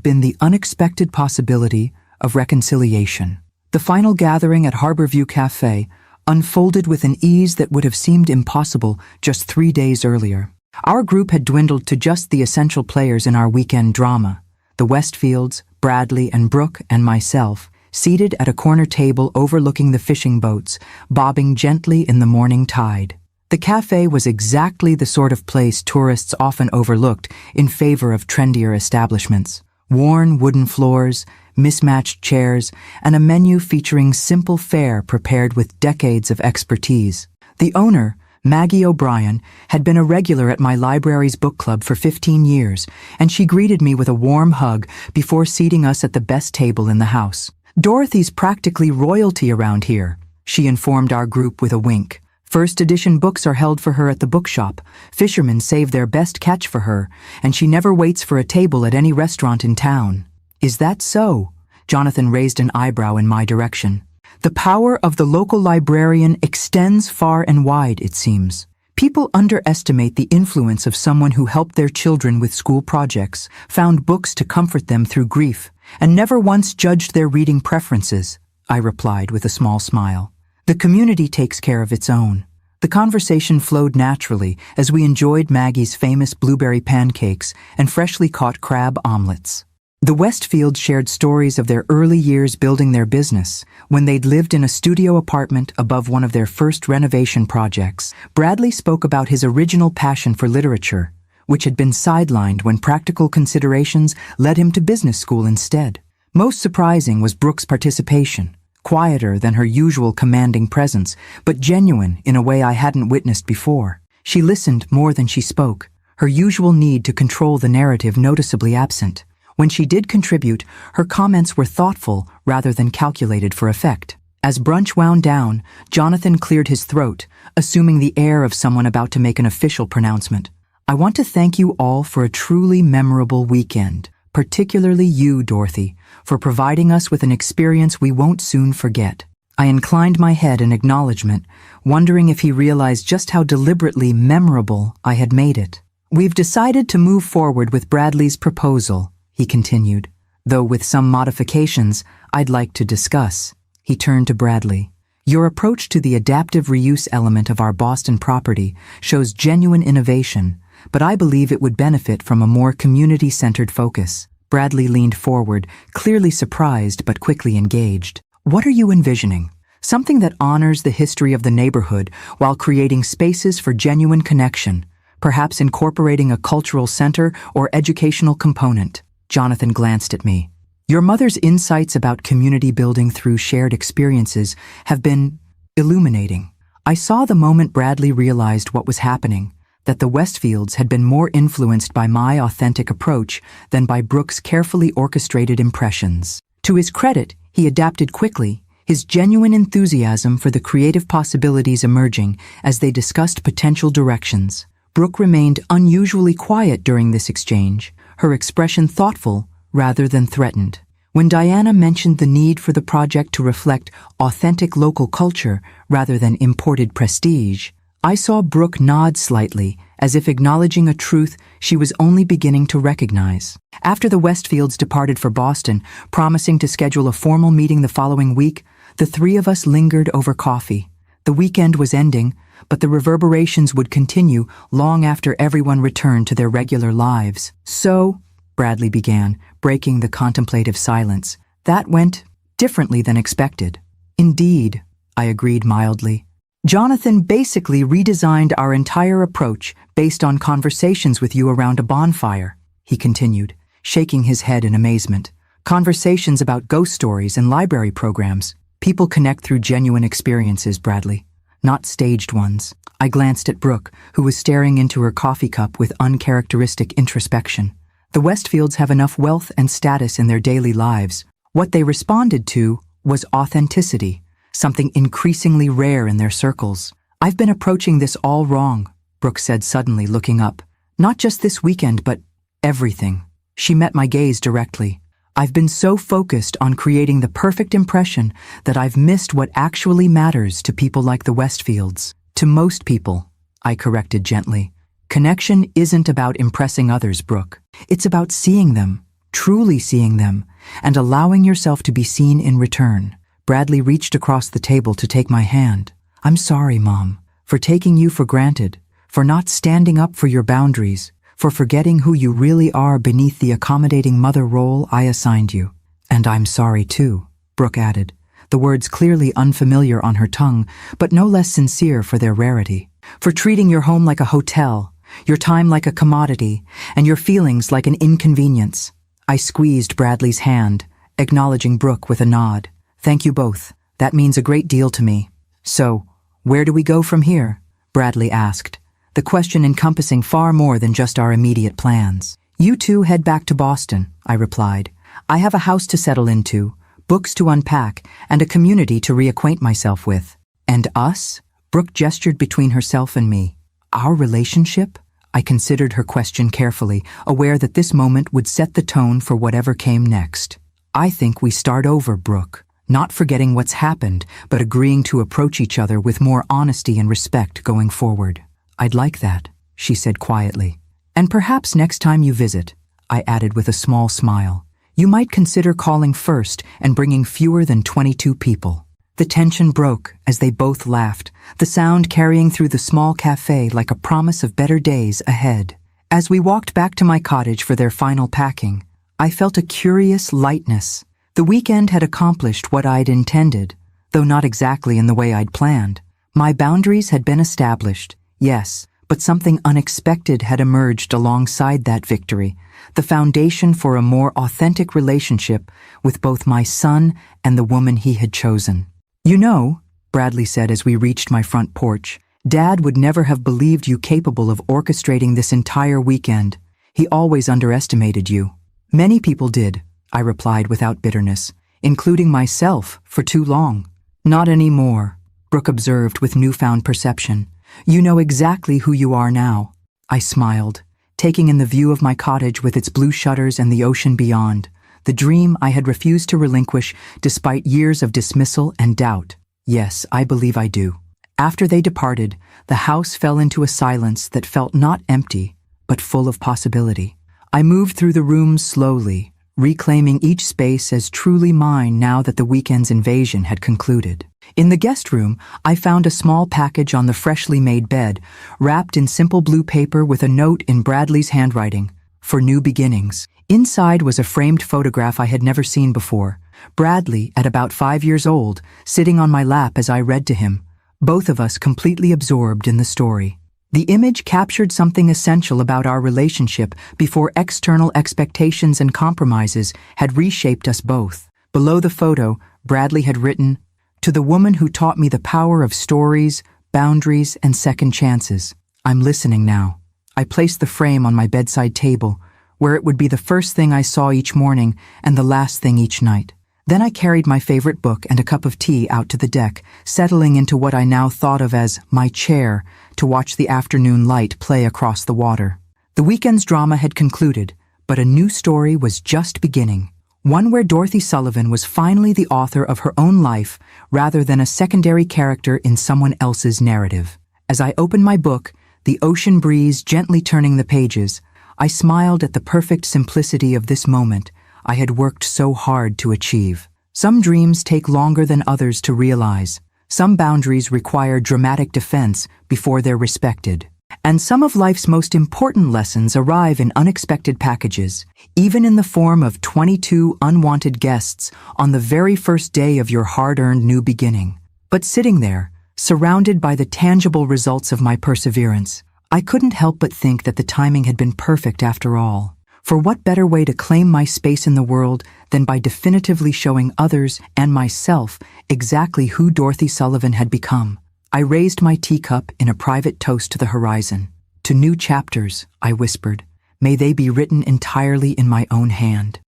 been the unexpected possibility of reconciliation. The final gathering at Harborview Cafe unfolded with an ease that would have seemed impossible just 3 days earlier. Our group had dwindled to just the essential players in our weekend drama: the Westfields, Bradley and Brooke, and myself, seated at a corner table overlooking the fishing boats, bobbing gently in the morning tide. The cafe was exactly the sort of place tourists often overlooked in favor of trendier establishments. Worn wooden floors, mismatched chairs, and a menu featuring simple fare prepared with decades of expertise. The owner, Maggie O'Brien, had been a regular at my library's book club for 15 years, and she greeted me with a warm hug before seating us at the best table in the house. "Dorothy's practically royalty around here," she informed our group with a wink. "First edition books are held for her at the bookshop. Fishermen save their best catch for her, and she never waits for a table at any restaurant in town." "Is that so?" Jonathan raised an eyebrow in my direction. "The power of the local librarian extends far and wide, it seems. People underestimate the influence of someone who helped their children with school projects, found books to comfort them through grief, and never once judged their reading preferences," I replied with a small smile. "The community takes care of its own." The conversation flowed naturally as we enjoyed Maggie's famous blueberry pancakes and freshly caught crab omelets. The Westfields shared stories of their early years building their business, when they'd lived in a studio apartment above one of their first renovation projects. Bradley spoke about his original passion for literature, which had been sidelined when practical considerations led him to business school instead. Most surprising was Brooke's participation, quieter than her usual commanding presence, but genuine in a way I hadn't witnessed before. She listened more than she spoke, her usual need to control the narrative noticeably absent. When she did contribute, her comments were thoughtful rather than calculated for effect. As brunch wound down, Jonathan cleared his throat, assuming the air of someone about to make an official pronouncement. "I want to thank you all for a truly memorable weekend, particularly you, Dorothy, for providing us with an experience we won't soon forget." I inclined my head in acknowledgement, wondering if he realized just how deliberately memorable I had made it. "We've decided to move forward with Bradley's proposal," he continued, "though with some modifications I'd like to discuss." He turned to Bradley. "Your approach to the adaptive reuse element of our Boston property shows genuine innovation, but I believe it would benefit from a more community-centered focus." Bradley leaned forward, clearly surprised but quickly engaged. "What are you envisioning? Something that honors the history of the neighborhood while creating spaces for genuine connection, perhaps incorporating a cultural center or educational component." Jonathan glanced at me. "Your mother's insights about community building through shared experiences have been illuminating." I saw the moment Bradley realized what was happening, that the Westfields had been more influenced by my authentic approach than by Brooke's carefully orchestrated impressions. To his credit, he adapted quickly, his genuine enthusiasm for the creative possibilities emerging as they discussed potential directions. Brooke remained unusually quiet during this exchange, her expression thoughtful rather than threatened. When Diana mentioned the need for the project to reflect authentic local culture rather than imported prestige, I saw Brooke nod slightly as if acknowledging a truth she was only beginning to recognize. After the Westfields departed for Boston, promising to schedule a formal meeting the following week, the three of us lingered over coffee. The weekend was ending, but the reverberations would continue long after everyone returned to their regular lives. "So," Bradley began, breaking the contemplative silence, "that went differently than expected." "Indeed," I agreed mildly. "Jonathan basically redesigned our entire approach based on conversations with you around a bonfire," he continued, shaking his head in amazement. "Conversations about ghost stories and library programs. People connect through genuine experiences, Bradley, not staged ones." I glanced at Brooke, who was staring into her coffee cup with uncharacteristic introspection. The Westfields have enough wealth and status in their daily lives. What they responded to was authenticity, something increasingly rare in their circles. "I've been approaching this all wrong," Brooke said suddenly, looking up. "Not just this weekend, but everything." She met my gaze directly. "I've been so focused on creating the perfect impression that I've missed what actually matters to people like the Westfields." "To most people," I corrected gently. "Connection isn't about impressing others, Brooke. It's about seeing them, truly seeing them, and allowing yourself to be seen in return." Bradley reached across the table to take my hand. "I'm sorry, Mom, for taking you for granted, for not standing up for your boundaries, for forgetting who you really are beneath the accommodating mother role I assigned you." "And I'm sorry too," Brooke added, the words clearly unfamiliar on her tongue, but no less sincere for their rarity. "For treating your home like a hotel, your time like a commodity, and your feelings like an inconvenience." I squeezed Bradley's hand, acknowledging Brooke with a nod. "Thank you both. That means a great deal to me." "So, where do we go from here?" Bradley asked, the question encompassing far more than just our immediate plans. "You two head back to Boston," I replied. "I have a house to settle into, books to unpack, and a community to reacquaint myself with." "And us?" Brooke gestured between herself and me. "Our relationship?" I considered her question carefully, aware that this moment would set the tone for whatever came next. "I think we start over, Brooke. Not forgetting what's happened, but agreeing to approach each other with more honesty and respect going forward." "I'd like that," she said quietly. "And perhaps next time you visit," I added with a small smile, "you might consider calling first and bringing fewer than 22 people." The tension broke as they both laughed, the sound carrying through the small cafe like a promise of better days ahead. As we walked back to my cottage for their final packing, I felt a curious lightness. The weekend had accomplished what I'd intended, though not exactly in the way I'd planned. My boundaries had been established, yes, but something unexpected had emerged alongside that victory, the foundation for a more authentic relationship with both my son and the woman he had chosen. "You know," Bradley said as we reached my front porch, "Dad would never have believed you capable of orchestrating this entire weekend. He always underestimated you." "Many people did," I replied without bitterness, "including myself for too long." "Not anymore," Brooke observed with newfound perception. "You know exactly who you are now." I smiled, taking in the view of my cottage with its blue shutters and the ocean beyond, the dream I had refused to relinquish despite years of dismissal and doubt. "Yes, I believe I do." After they departed, the house fell into a silence that felt not empty, but full of possibility. I moved through the rooms slowly, reclaiming each space as truly mine now that the weekend's invasion had concluded. In the guest room, I found a small package on the freshly made bed, wrapped in simple blue paper with a note in Bradley's handwriting, "For new beginnings." Inside was a framed photograph I had never seen before, Bradley, at about 5 years old, sitting on my lap as I read to him, both of us completely absorbed in the story. The image captured something essential about our relationship before external expectations and compromises had reshaped us both. Below the photo, Bradley had written, "To the woman who taught me the power of stories, boundaries, and second chances. I'm listening now." I placed the frame on my bedside table, where it would be the first thing I saw each morning and the last thing each night. Then I carried my favorite book and a cup of tea out to the deck, settling into what I now thought of as my chair to watch the afternoon light play across the water. The weekend's drama had concluded, but a new story was just beginning. One where Dorothy Sullivan was finally the author of her own life rather than a secondary character in someone else's narrative. As I opened my book, the ocean breeze gently turning the pages, I smiled at the perfect simplicity of this moment I had worked so hard to achieve. Some dreams take longer than others to realize. Some boundaries require dramatic defense before they're respected. And some of life's most important lessons arrive in unexpected packages, even in the form of 22 unwanted guests on the very first day of your hard-earned new beginning. But sitting there, surrounded by the tangible results of my perseverance, I couldn't help but think that the timing had been perfect after all. For what better way to claim my space in the world than by definitively showing others and myself exactly who Dorothy Sullivan had become? I raised my teacup in a private toast to the horizon. To new chapters, I whispered. May they be written entirely in my own hand.